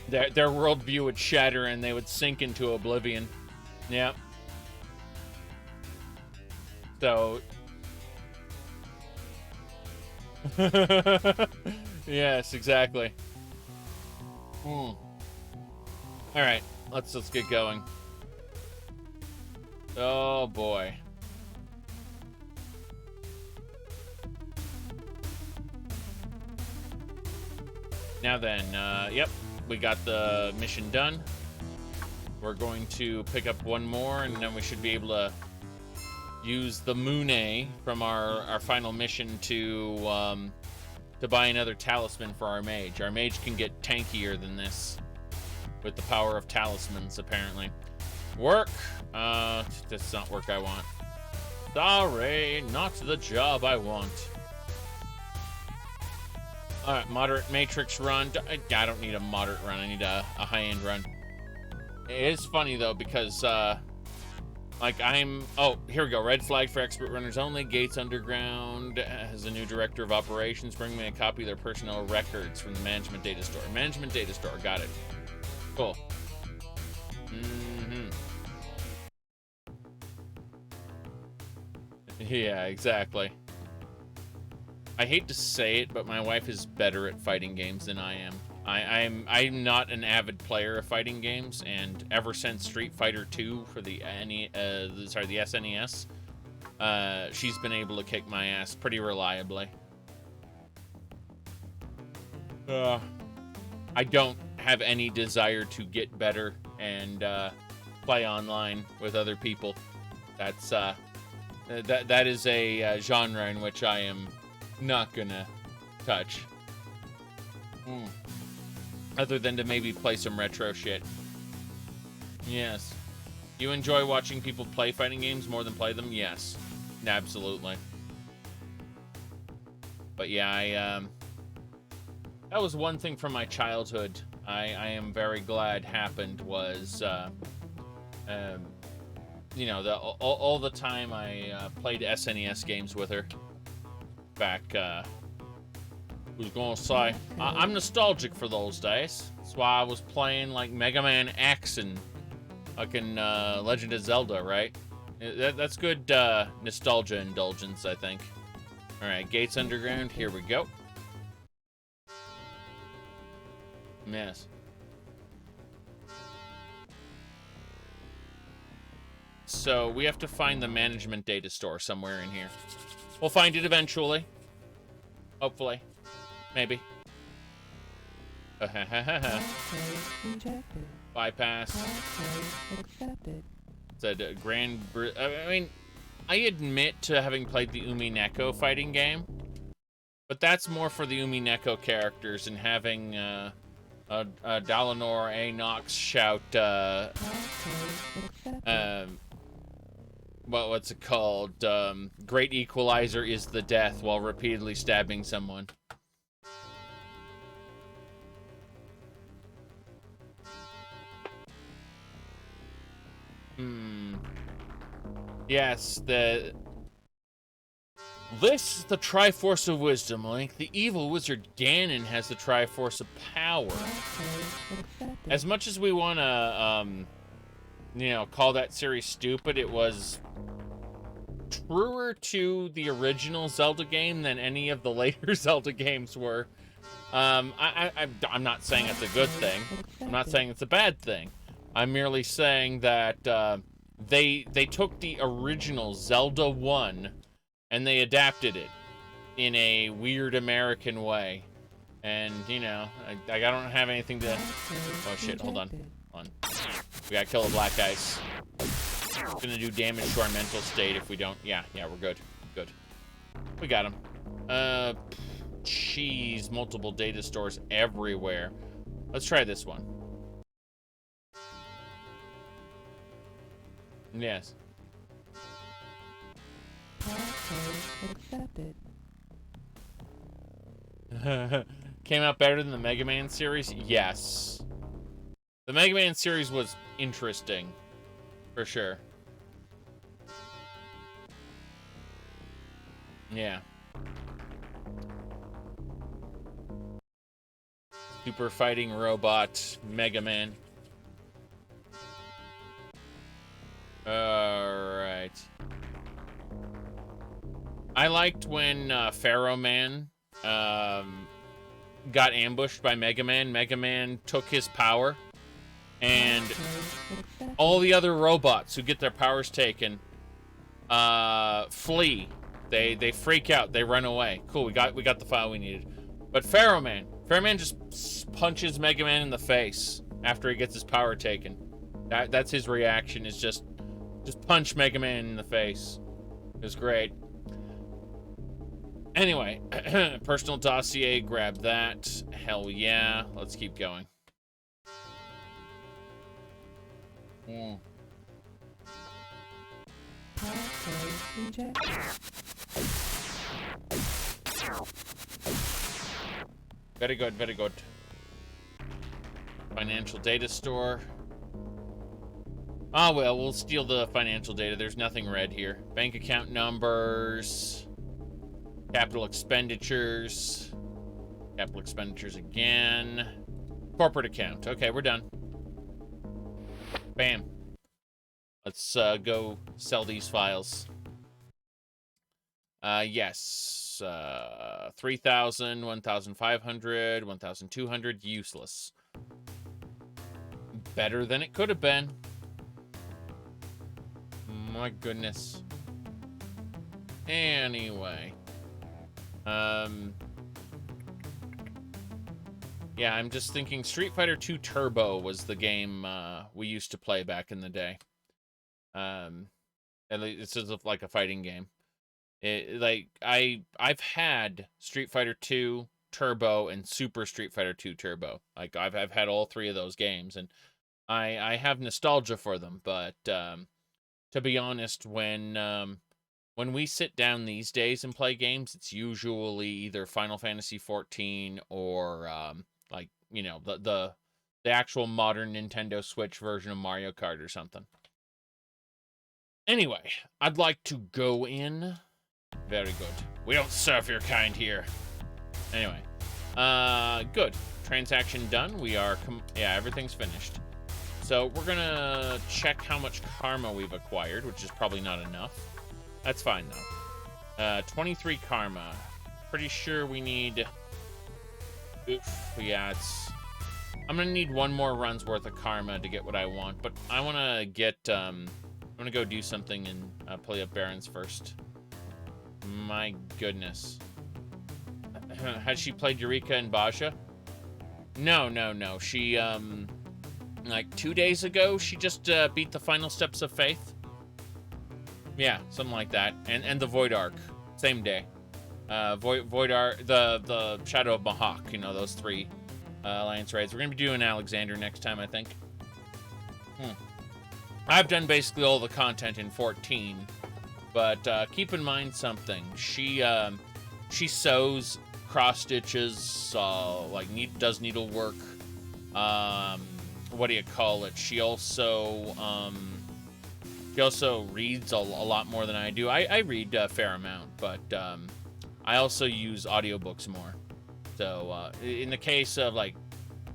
Their worldview would shatter and they would sink into oblivion. Yeah. So yes, exactly. All right, let's get going. Oh boy. Now then, yep, we got the mission done. We're going to pick up one more, and then we should be able to use the Mune from our final mission to buy another talisman for our mage. Our mage can get tankier than this with the power of talismans, apparently. Work. That's not work I want. Sorry, not the job I want. Alright, moderate matrix run. I don't need a moderate run. I need a high-end run. It is funny, though, because, like, oh, here we go. Red flag for expert runners only. Gates Underground has a new director of operations. Bring me a copy of their personnel records from the management data store. Management data store. Got it. Cool. Yeah, exactly. I hate to say it, but my wife is better at fighting games than I am. I'm not an avid player of fighting games, and ever since Street Fighter 2 for the SNES, she's been able to kick my ass pretty reliably. I don't have any desire to get better and play online with other people. That's that is a genre in which I am not gonna touch. Other than to maybe play some retro shit. Yes. You enjoy watching people play fighting games more than play them? Yes. Absolutely. But yeah, that was one thing from my childhood I am very glad happened was, you know, all the time I played SNES games with her. Back, was gonna say, I'm nostalgic for those days. That's why I was playing like Mega Man X and fucking Legend of Zelda, right? That's good nostalgia indulgence, I think. All right, Gates Underground, here we go. Yes. So we have to find the management data store somewhere in here. We'll find it eventually. Hopefully. Maybe. Bypass. Said I mean, I admit to having played the Umineko fighting game, but that's more for the Umineko characters and having Dalinor Anox shout what's it called? Great Equalizer is the death while repeatedly stabbing someone. Yes, this is the Triforce of Wisdom, Link. The evil wizard Ganon has the Triforce of Power. As much as we want to, you know, call that series stupid, it was truer to the original Zelda game than any of the later Zelda games were. I'm not saying it's a good thing. I'm not saying it's a bad thing. I'm merely saying that they took the original Zelda 1 and they adapted it in a weird American way. And, you know, I don't have anything to... Oh, shit, hold on. We gotta kill the black ice. It's gonna do damage to our mental state if we don't... Yeah, we're good. Good. We got him. Jeez, multiple data stores everywhere. Let's try this one. Yes. Came out better than the Mega Man series? Yes. The Mega Man series was interesting, for sure. Yeah. Super fighting robot Mega Man. Alright. I liked when Pharaoh Man got ambushed by Mega Man. Mega Man took his power, and all the other robots who get their powers taken flee. They freak out. They run away. Cool. We got the file we needed. But Pharaoh Man just punches Mega Man in the face after he gets his power taken. That's his reaction. Is just punch Mega Man in the face. It was great. Anyway, personal dossier, grab that. Hell yeah. Let's keep going. Very good, very good. Financial data store. Ah, well, we'll steal the financial data. There's nothing red here. Bank account numbers. Capital expenditures. Capital expenditures again. Corporate account. Okay, we're done. Bam. Let's go sell these files. Yes. 3,000, 1,500, 1,200. Useless. Better than it could have been. My goodness. Anyway. Yeah, I'm just thinking Street Fighter 2 Turbo was the game we used to play back in the day. At least it's just like a fighting game. I've had Street Fighter 2 Turbo and Super Street Fighter 2 Turbo. Like I've had all three of those games, and I have nostalgia for them. But to be honest, when we sit down these days and play games, it's usually either Final Fantasy 14 or like, you know, the actual modern Nintendo Switch version of Mario Kart or something. Anyway, I'd like to go in. Very good. We don't serve your kind here. Anyway, good. Transaction done. We are, yeah, everything's finished. So we're gonna check how much karma we've acquired, which is probably not enough. That's fine though. 23 karma. Pretty sure we need. Oof, yeah, I'm gonna need one more run's worth of karma to get what I want, but I wanna get. I'm gonna go do something and play up Barons first. My goodness. Has she played Eureka and Baja? No. She like 2 days ago, she just beat the final steps of Faith. Yeah, something like that. And the Void Arc, same day. Void Arc, the Shadow of Mahawk, you know, those three Alliance raids. We're gonna be doing Alexander next time, I think. I've done basically all the content in 14, but keep in mind something. She sews, cross stitches, does needlework. What do you call it? She also reads a lot more than I do. I read a fair amount, but I also use audiobooks more. So in the case of, like,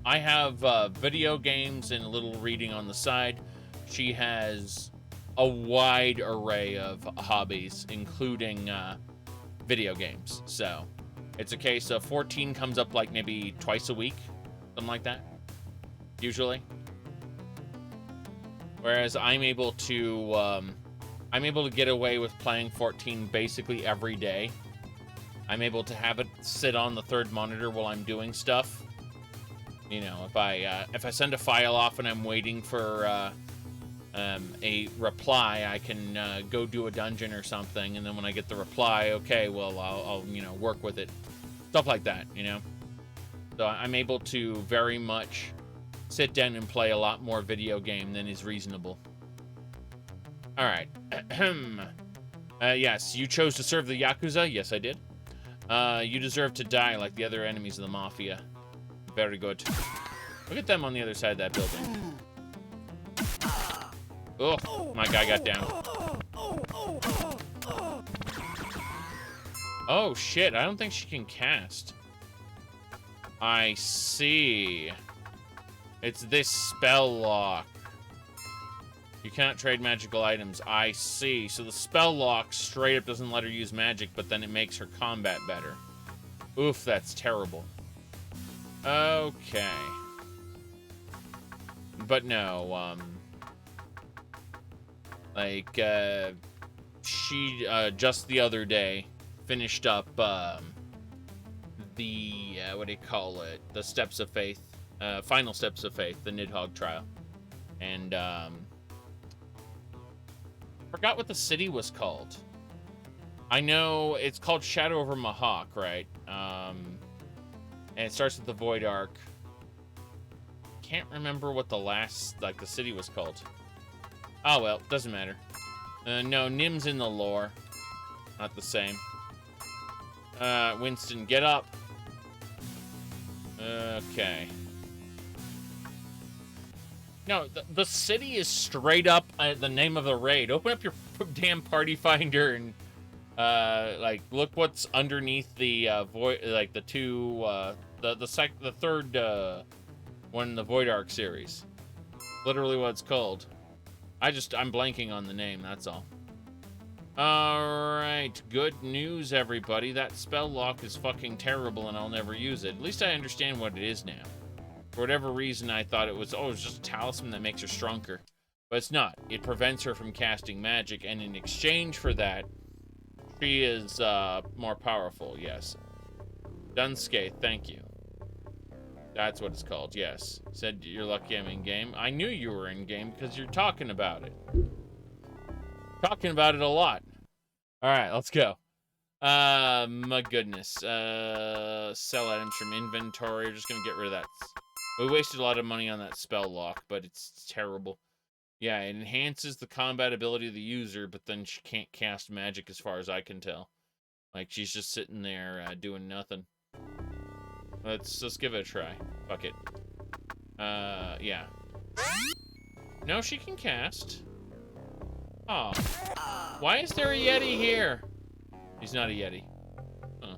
I have video games and a little reading on the side. She has a wide array of hobbies, including video games. So it's a case of 14 comes up like maybe twice a week, something like that, usually. Whereas I'm able to get away with playing 14 basically every day. I'm able to have it sit on the third monitor while I'm doing stuff. You know, if I send a file off and I'm waiting for a reply, I can go do a dungeon or something, and then when I get the reply, okay, well, I'll you know, work with it, stuff like that, you know. So I'm able to very much sit down and play a lot more video game than is reasonable. All right. Yes, you chose to serve the Yakuza. Yes, I did. You deserve to die like the other enemies of the Mafia. Very good. Look at them on the other side of that building. Oh, my guy got down. Oh, shit. I don't think she can cast. I see. It's this spell lock. You cannot trade magical items. I see. So the spell lock straight up doesn't let her use magic, but then it makes her combat better. Oof, that's terrible. Okay. But no, she, just the other day, finished up, what do you call it? The Steps of Faith, Final Steps of Faith, the Nidhogg trial. And, forgot what the city was called. I know it's called Shadow over Mahawk, right? And it starts with the Void Ark. Can't remember what the last, the city was called. Oh, well, doesn't matter. No, Nim's in the lore. Not the same. Winston, get up. Okay. No, the city is straight up the name of the raid. Open up your damn party finder and, look what's underneath the, the third, one in the Void Ark series. Literally what it's called. I'm blanking on the name, that's all. Alright, good news, everybody. That spell lock is fucking terrible and I'll never use it. At least I understand what it is now. For whatever reason, I thought it was just a talisman that makes her stronger. But it's not. It prevents her from casting magic, and in exchange for that, she is, more powerful, yes. Dunscaith, thank you. That's what it's called, yes. Said you're lucky I'm in-game. I knew you were in-game because you're talking about it. Talking about it a lot. Alright, let's go. My goodness. Sell items from inventory. We're just gonna get rid of that. We wasted a lot of money on that spell lock, but it's terrible. Yeah, it enhances the combat ability of the user, but then she can't cast magic as far as I can tell. Like, she's just sitting there doing nothing. Let's give it a try. Fuck it. Yeah. No, she can cast. Oh. Why is there a Yeti here? He's not a Yeti. Huh.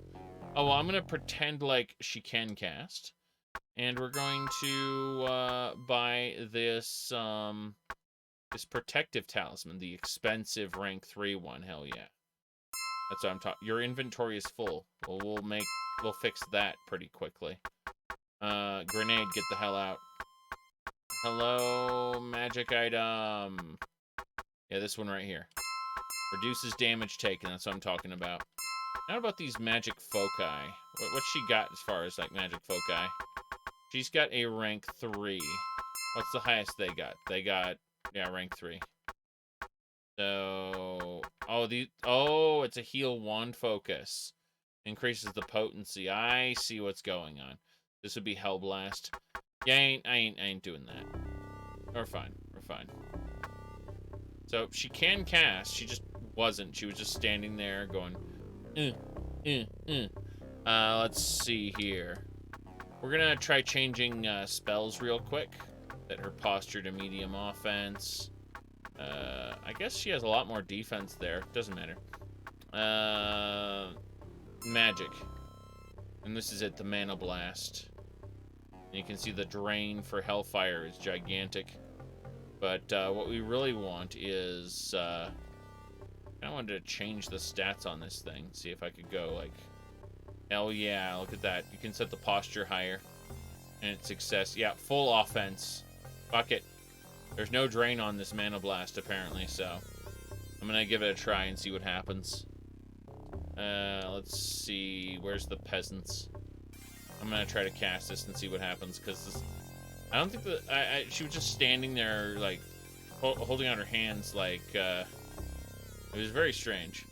Oh, well, I'm gonna pretend like she can cast. And we're going to buy this this protective talisman, the expensive rank 3 one. Hell yeah. That's what I'm talking. Your inventory is full. Well, we'll fix that pretty quickly. Grenade, get the hell out. Hello, magic item. Yeah, this one right here. Reduces damage taken. That's what I'm talking about. How about these magic foci? What's she got as far as magic foci? She's got a rank 3. What's the highest they got? They got, yeah, rank 3. So, it's a heal 1 focus. Increases the potency. I see what's going on. This would be Hellblast. Yeah, I ain't doing that. We're fine. We're fine. So, she can cast. She just wasn't. She was just standing there going, let's see here. We're gonna try changing spells real quick. Set her posture to medium offense. I guess she has a lot more defense there. Doesn't matter. Magic. And this is it, the Mana Blast. And you can see the drain for Hellfire is gigantic. But what we really want is... I wanted to change the stats on this thing. See if I could go hell yeah, look at that. You can set the posture higher. And it's success. Yeah, full offense. Fuck it. There's no drain on this Mana Blast, apparently, so... I'm gonna give it a try and see what happens. Let's see... Where's the peasants? I'm gonna try to cast this and see what happens, because this... I don't think that... she was just standing there, holding out her hands, it was very strange.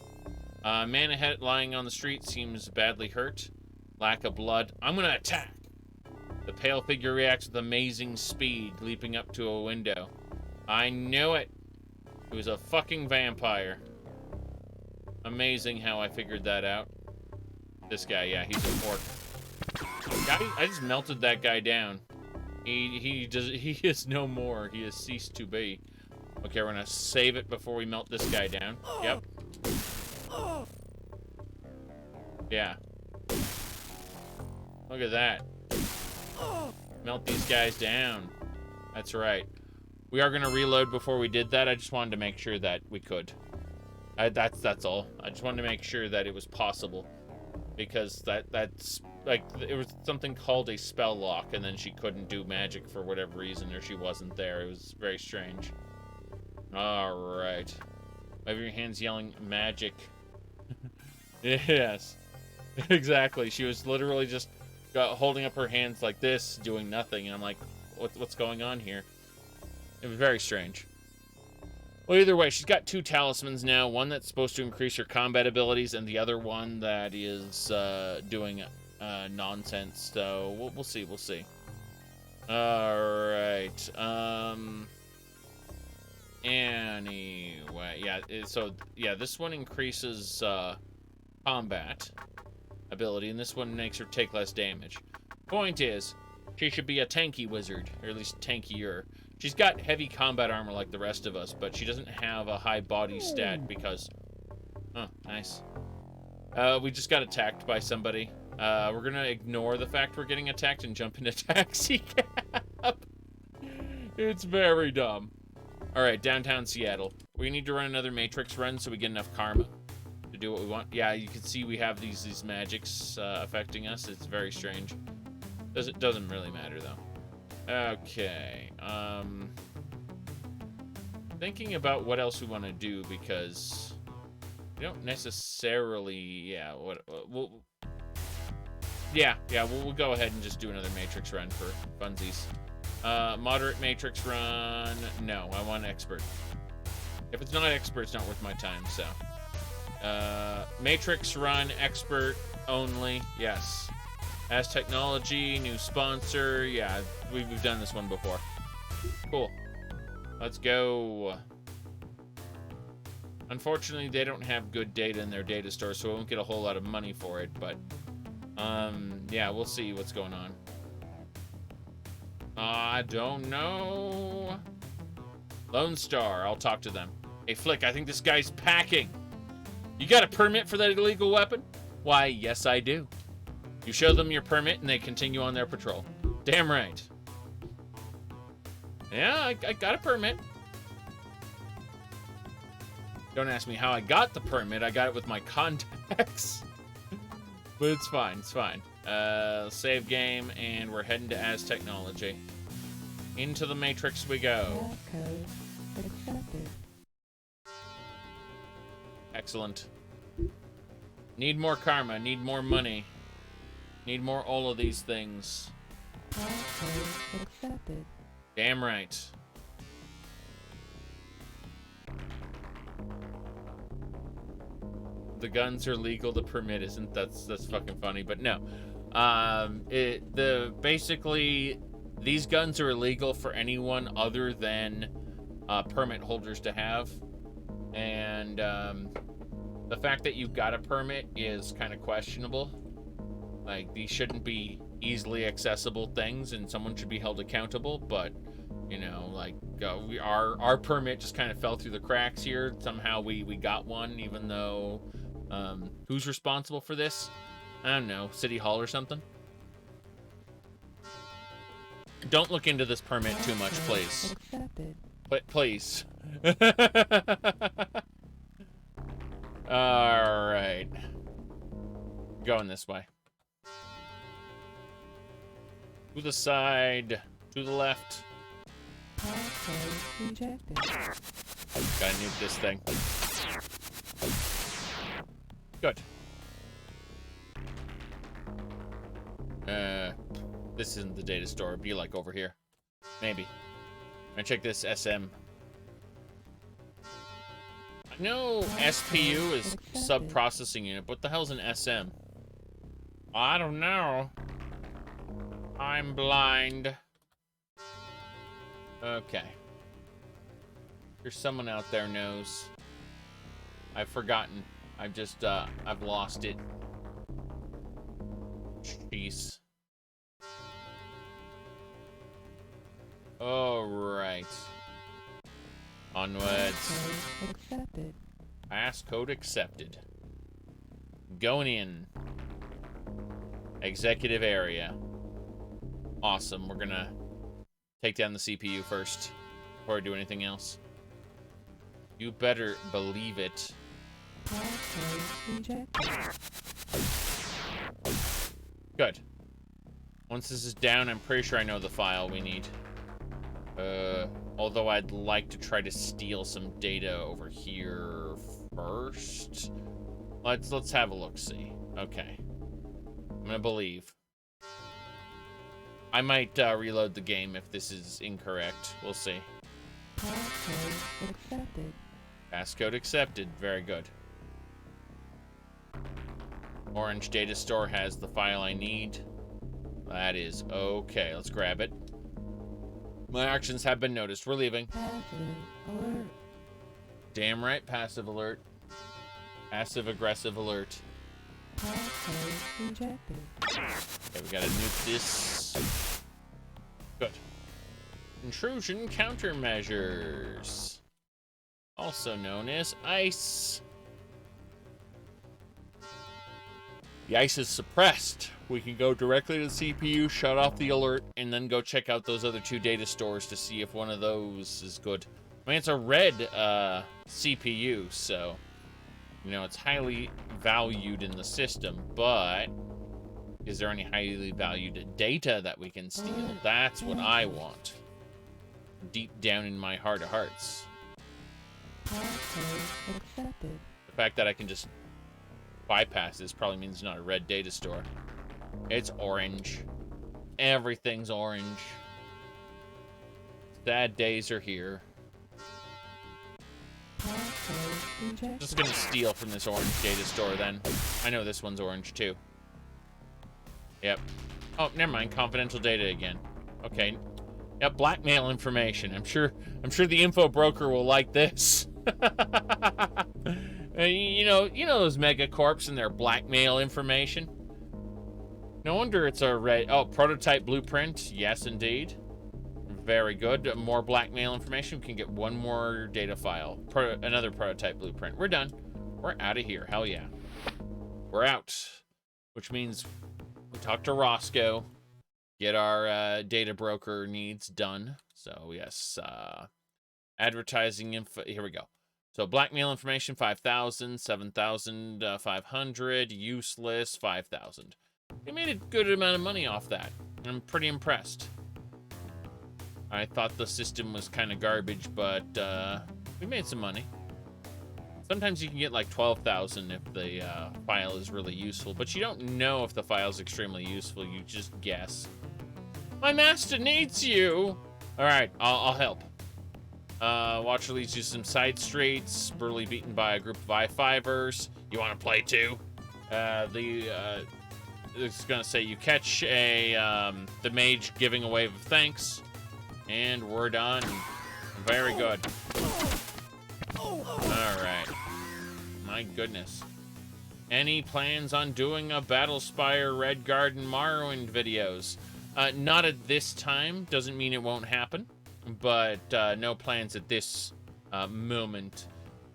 Mana head lying on the street seems badly hurt. Lack of blood. I'm gonna attack! The pale figure reacts with amazing speed, leaping up to a window. I knew it! It was a fucking vampire. Amazing how I figured that out. This guy, yeah, he's an orc. I just melted that guy down. He is no more. He has ceased to be. Okay, we're gonna save it before we melt this guy down. Yep. Yeah. Look at that. Melt these guys down. That's right. We are gonna reload before we did that. I just wanted to make sure that we could. That's all. I just wanted to make sure that it was possible. Because that's like, it was something called a spell lock, and then she couldn't do magic for whatever reason, or she wasn't there. It was very strange. Alright. Wave your hands yelling magic. Yes. Exactly. She was literally just holding up her hands like this, doing nothing, and I'm like, what's going on here? It was very strange. Well, either way, she's got 2 talismans now. One that's supposed to increase her combat abilities, and the other one that is doing nonsense. So we'll see. We'll see. All right. Anyway, yeah. So yeah, this one increases combat ability, and this one makes her take less damage. Point is, she should be a tanky wizard, or at least tankier. She's got heavy combat armor like the rest of us, but she doesn't have a high body stat because... Oh, nice. We just got attacked by somebody. We're gonna ignore the fact we're getting attacked and jump into taxi cab. It's very dumb. Alright, downtown Seattle. We need to run another Matrix run so we get enough karma to do what we want. Yeah, you can see we have these magics affecting us. It's very strange. Doesn't really matter, though. Okay, thinking about what else we want to do, because we don't necessarily, yeah, we'll go ahead and just do another Matrix run for funsies. Moderate Matrix run, no, I want expert. If it's not expert, it's not worth my time, so. Matrix run, expert only, yes. As technology, new sponsor. Yeah, we've done this one before. Cool. Let's go. Unfortunately, they don't have good data in their data store, so we won't get a whole lot of money for it, but yeah, we'll see what's going on. I don't know. Lone Star, I'll talk to them. Hey, Flick, I think this guy's packing. You got a permit for that illegal weapon? Why, yes, I do. You show them your permit, and they continue on their patrol. Damn right. Yeah, I got a permit. Don't ask me how I got the permit. I got it with my contacts. But it's fine, it's fine. Save game, and we're heading to As Technology. Into the Matrix we go. Code accepted. Excellent. Need more karma, need more money. Need more all of these things. Code accepted. Damn right. The guns are legal, the permit isn't. That's fucking funny, but no. Basically these guns are illegal for anyone other than permit holders to have. And the fact that you got a permit is kind of questionable. Like, these shouldn't be easily accessible things, and someone should be held accountable, but, you know, like, our permit just kind of fell through the cracks here. Somehow we got one, even though, who's responsible for this? I don't know, City Hall or something? Don't look into this permit too much, please. Accepted. Please. Alright. Going this way. To the side, to the left. Code rejected. Gotta nuke this thing. Good. This isn't the data store. It'd be like over here. Maybe. I'm gonna check this SM. I know SPU is sub-processing unit. What the hell's an SM? I don't know. I'm blind. Okay. There's someone out there knows. I've forgotten. I've lost it. piece. All right. Onwards. Passcode accepted. Passcode accepted. Going in. Executive area. Awesome. We're gonna take down the CPU first before I do anything else. You better believe it. Passcode rejected. Good. Once this is down, I'm pretty sure I know the file we need. Although I'd like to try to steal some data over here first. Let's have a look-see. Okay. I'm gonna believe. I might reload the game if this is incorrect. We'll see. Passcode accepted. Passcode accepted. Very good. Orange data store has the file I need. That is okay. Let's grab it. My actions have been noticed. We're leaving. Passive alert. Damn right, passive alert. Passive aggressive alert. Passcode rejected. Okay, we gotta nuke this. Good. Intrusion countermeasures. Also known as ice. The ice is suppressed. We can go directly to the CPU, shut off the alert, and then go check out those other two data stores to see if one of those is good. I mean, it's a red CPU, so, you know, it's highly valued in the system, but is there any highly valued data that we can steal? That's what I want. Deep down in my heart of hearts. Passcode accepted. The fact that I can just bypass this probably means it's not a red data store. It's orange. Everything's orange. Sad days are here. Passcode rejected. Just gonna steal from this orange data store then. I know this one's orange too. Yep. Oh, never mind. Confidential data again. Okay. Yep, blackmail information. I'm sure the info broker will like this. You know those megacorps and their blackmail information. No wonder it's a red. Oh, prototype blueprint. Yes, indeed. Very good. More blackmail information. We can get one more data file. Another prototype blueprint. We're done. We're out of here. Hell yeah. We're out. Which means we talk to Roscoe. Get our data broker needs done. So, yes. Advertising info. Here we go. So, blackmail information, 5,000. 7,500. Useless, 5,000. We made a good amount of money off that. I'm pretty impressed. I thought the system was kind of garbage, but we made some money. Sometimes you can get like 12,000 if the file is really useful, but you don't know if the file is extremely useful. You just guess. My master needs you. All right, I'll help. Watcher leads you some side streets. Brutally beaten by a group of I-5ers. You want to play too? It's gonna say you catch the mage giving a wave of thanks. And we're done. Very good. Alright. My goodness. Any plans on doing a Battlespire, Red Garden, Morrowind videos? Not at this time. Doesn't mean it won't happen. But no plans at this moment.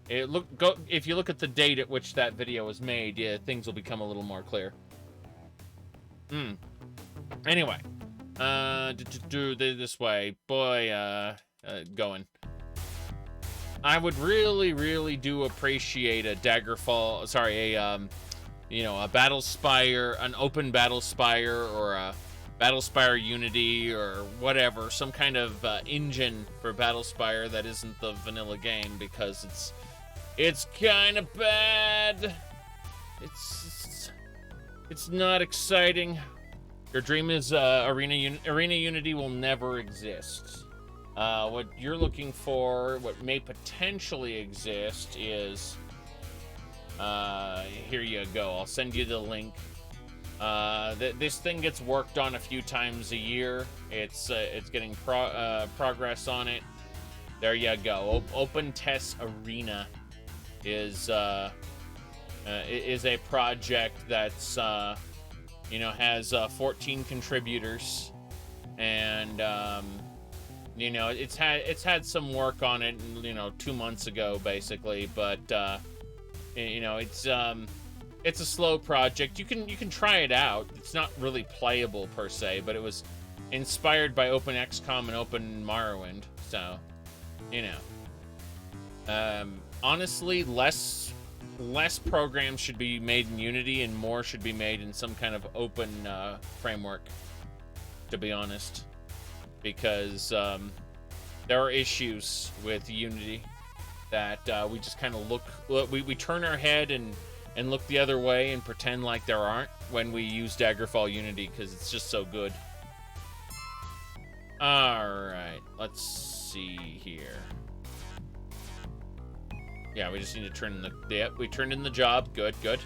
If you look at the date at which that video was made, yeah, things will become a little more clear. Anyway. Do this way. Boy, going. I would really do appreciate a Daggerfall, sorry, a Battlespire, an open Battlespire, or a Battlespire Unity, or whatever, some kind of engine for Battlespire that isn't the vanilla game, because it's kind of bad. It's not exciting. Your dream is Arena Unity will never exist. What you're looking for, what may potentially exist, is here you go. I'll send you the link. This thing gets worked on a few times a year. It's getting progress on it. There you go. Open Test Arena is a project that's You know, has 14 contributors, and you know, it's had some work on it, you know, 2 months ago basically, but you know, it's a slow project. You can try it out. It's not really playable per se, but it was inspired by OpenXCOM and Open Morrowind, so you know. Honestly, less programs should be made in Unity and more should be made in some kind of open framework, to be honest, because there are issues with Unity that we just kind of we turn our head and look the other way and pretend like there aren't when we use Daggerfall Unity, because it's just so good. Alright, let's see here. Yeah, we just need to turn in the... Yeah, we turned in the job. Good, good.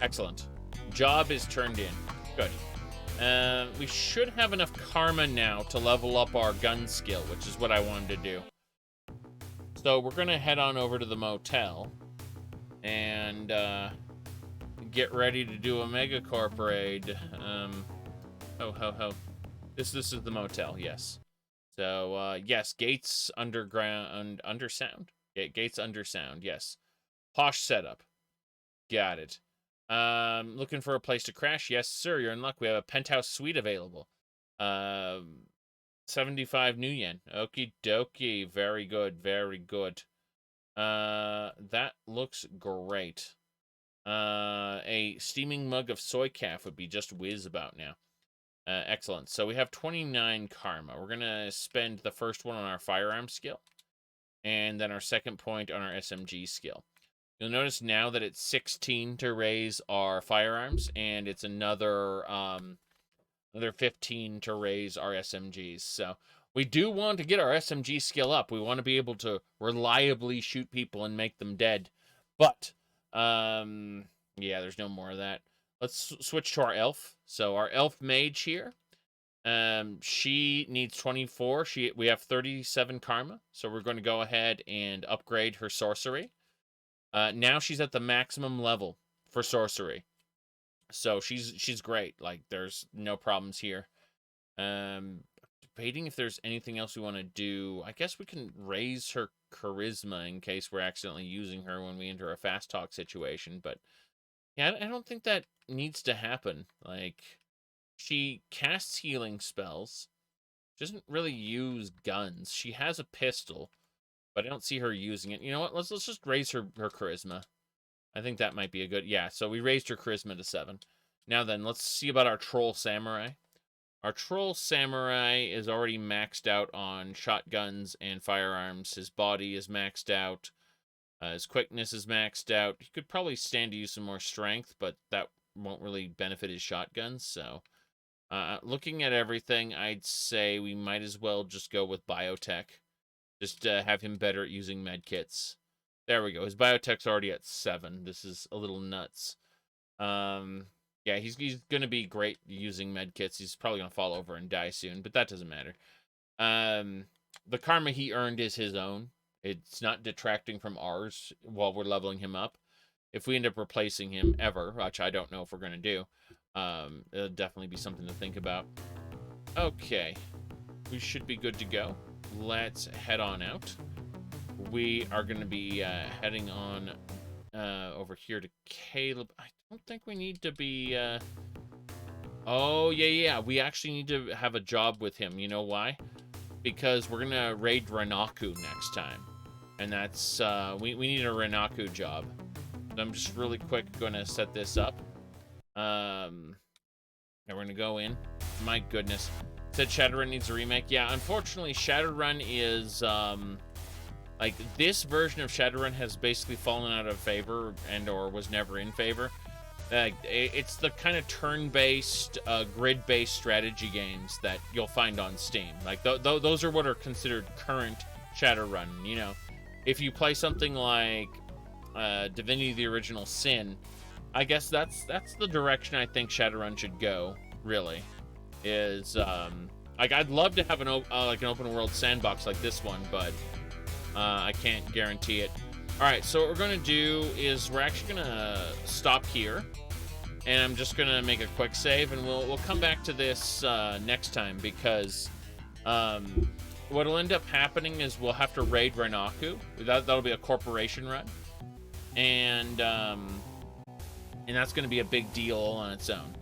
Excellent. Job is turned in. Good. We should have enough karma now to level up our gun skill, which is what I wanted to do. So we're going to head on over to the motel and get ready to do a megacorp raid. This is the motel, yes. So, yes, gates underground, undersound? Gates undersound, yes. Posh setup. Got it. Looking for a place to crash? Yes, sir, you're in luck. We have a penthouse suite available. 75 new yen. Okie dokie. Very good, very good. That looks great. A steaming mug of soy calf would be just whiz about now. Excellent. So we have 29 karma. We're going to spend the first one on our firearm skill, and then our second point on our SMG skill. You'll notice now that it's 16 to raise our firearms, and it's another 15 to raise our SMGs. So we do want to get our SMG skill up. We want to be able to reliably shoot people and make them dead. But, yeah, there's no more of that. Let's switch to our elf. So our elf mage here, she needs 24. We have 37 karma, so we're going to go ahead and upgrade her sorcery. Now she's at the maximum level for sorcery, so she's great. Like, there's no problems here. Debating if there's anything else we want to do. I guess we can raise her charisma in case we're accidentally using her when we enter a fast talk situation, but yeah, I don't think that needs to happen. Like, she casts healing spells. She doesn't really use guns. She has a pistol, but I don't see her using it. You know what? Let's just raise her charisma. I think that might be a good... Yeah, so we raised her charisma to 7. Now then, let's see about our troll samurai. Our troll samurai is already maxed out on shotguns and firearms. His body is maxed out. His quickness is maxed out. He could probably stand to use some more strength, but that won't really benefit his shotguns. So, looking at everything, I'd say we might as well just go with biotech. Just have him better at using medkits. There we go. His biotech's already at 7. This is a little nuts. Yeah, he's going to be great using medkits. He's probably going to fall over and die soon, but that doesn't matter. The karma he earned is his own. It's not detracting from ours while we're leveling him up. If we end up replacing him ever, which I don't know if we're going to do, it'll definitely be something to think about. Okay, we should be good to go. Let's head on out. We are going to be heading on over here to Caleb. I don't think we need to be... Oh, yeah. We actually need to have a job with him. You know why? Because we're going to raid Renaku next time. And that's... we need a Renaku job. So I'm just really quick going to set this up. And we're going to go in. My goodness. Said Shadowrun needs a remake. Yeah, unfortunately, Shadowrun is... like, this version of Shadowrun has basically fallen out of favor and or was never in favor. It's the kind of turn-based, grid-based strategy games that you'll find on Steam. Like, those are what are considered current Shadowrun, you know. If you play something like Divinity: The Original Sin, I guess that's the direction I think Shadowrun should go, really. Is, like, I'd love to have an open-world sandbox like this one, but... I can't guarantee it. Alright, so what we're going to do is we're actually going to stop here. And I'm just gonna make a quick save, and we'll come back to this next time, because what'll end up happening is we'll have to raid Renaku. That'll be a corporation run, and that's gonna be a big deal on its own.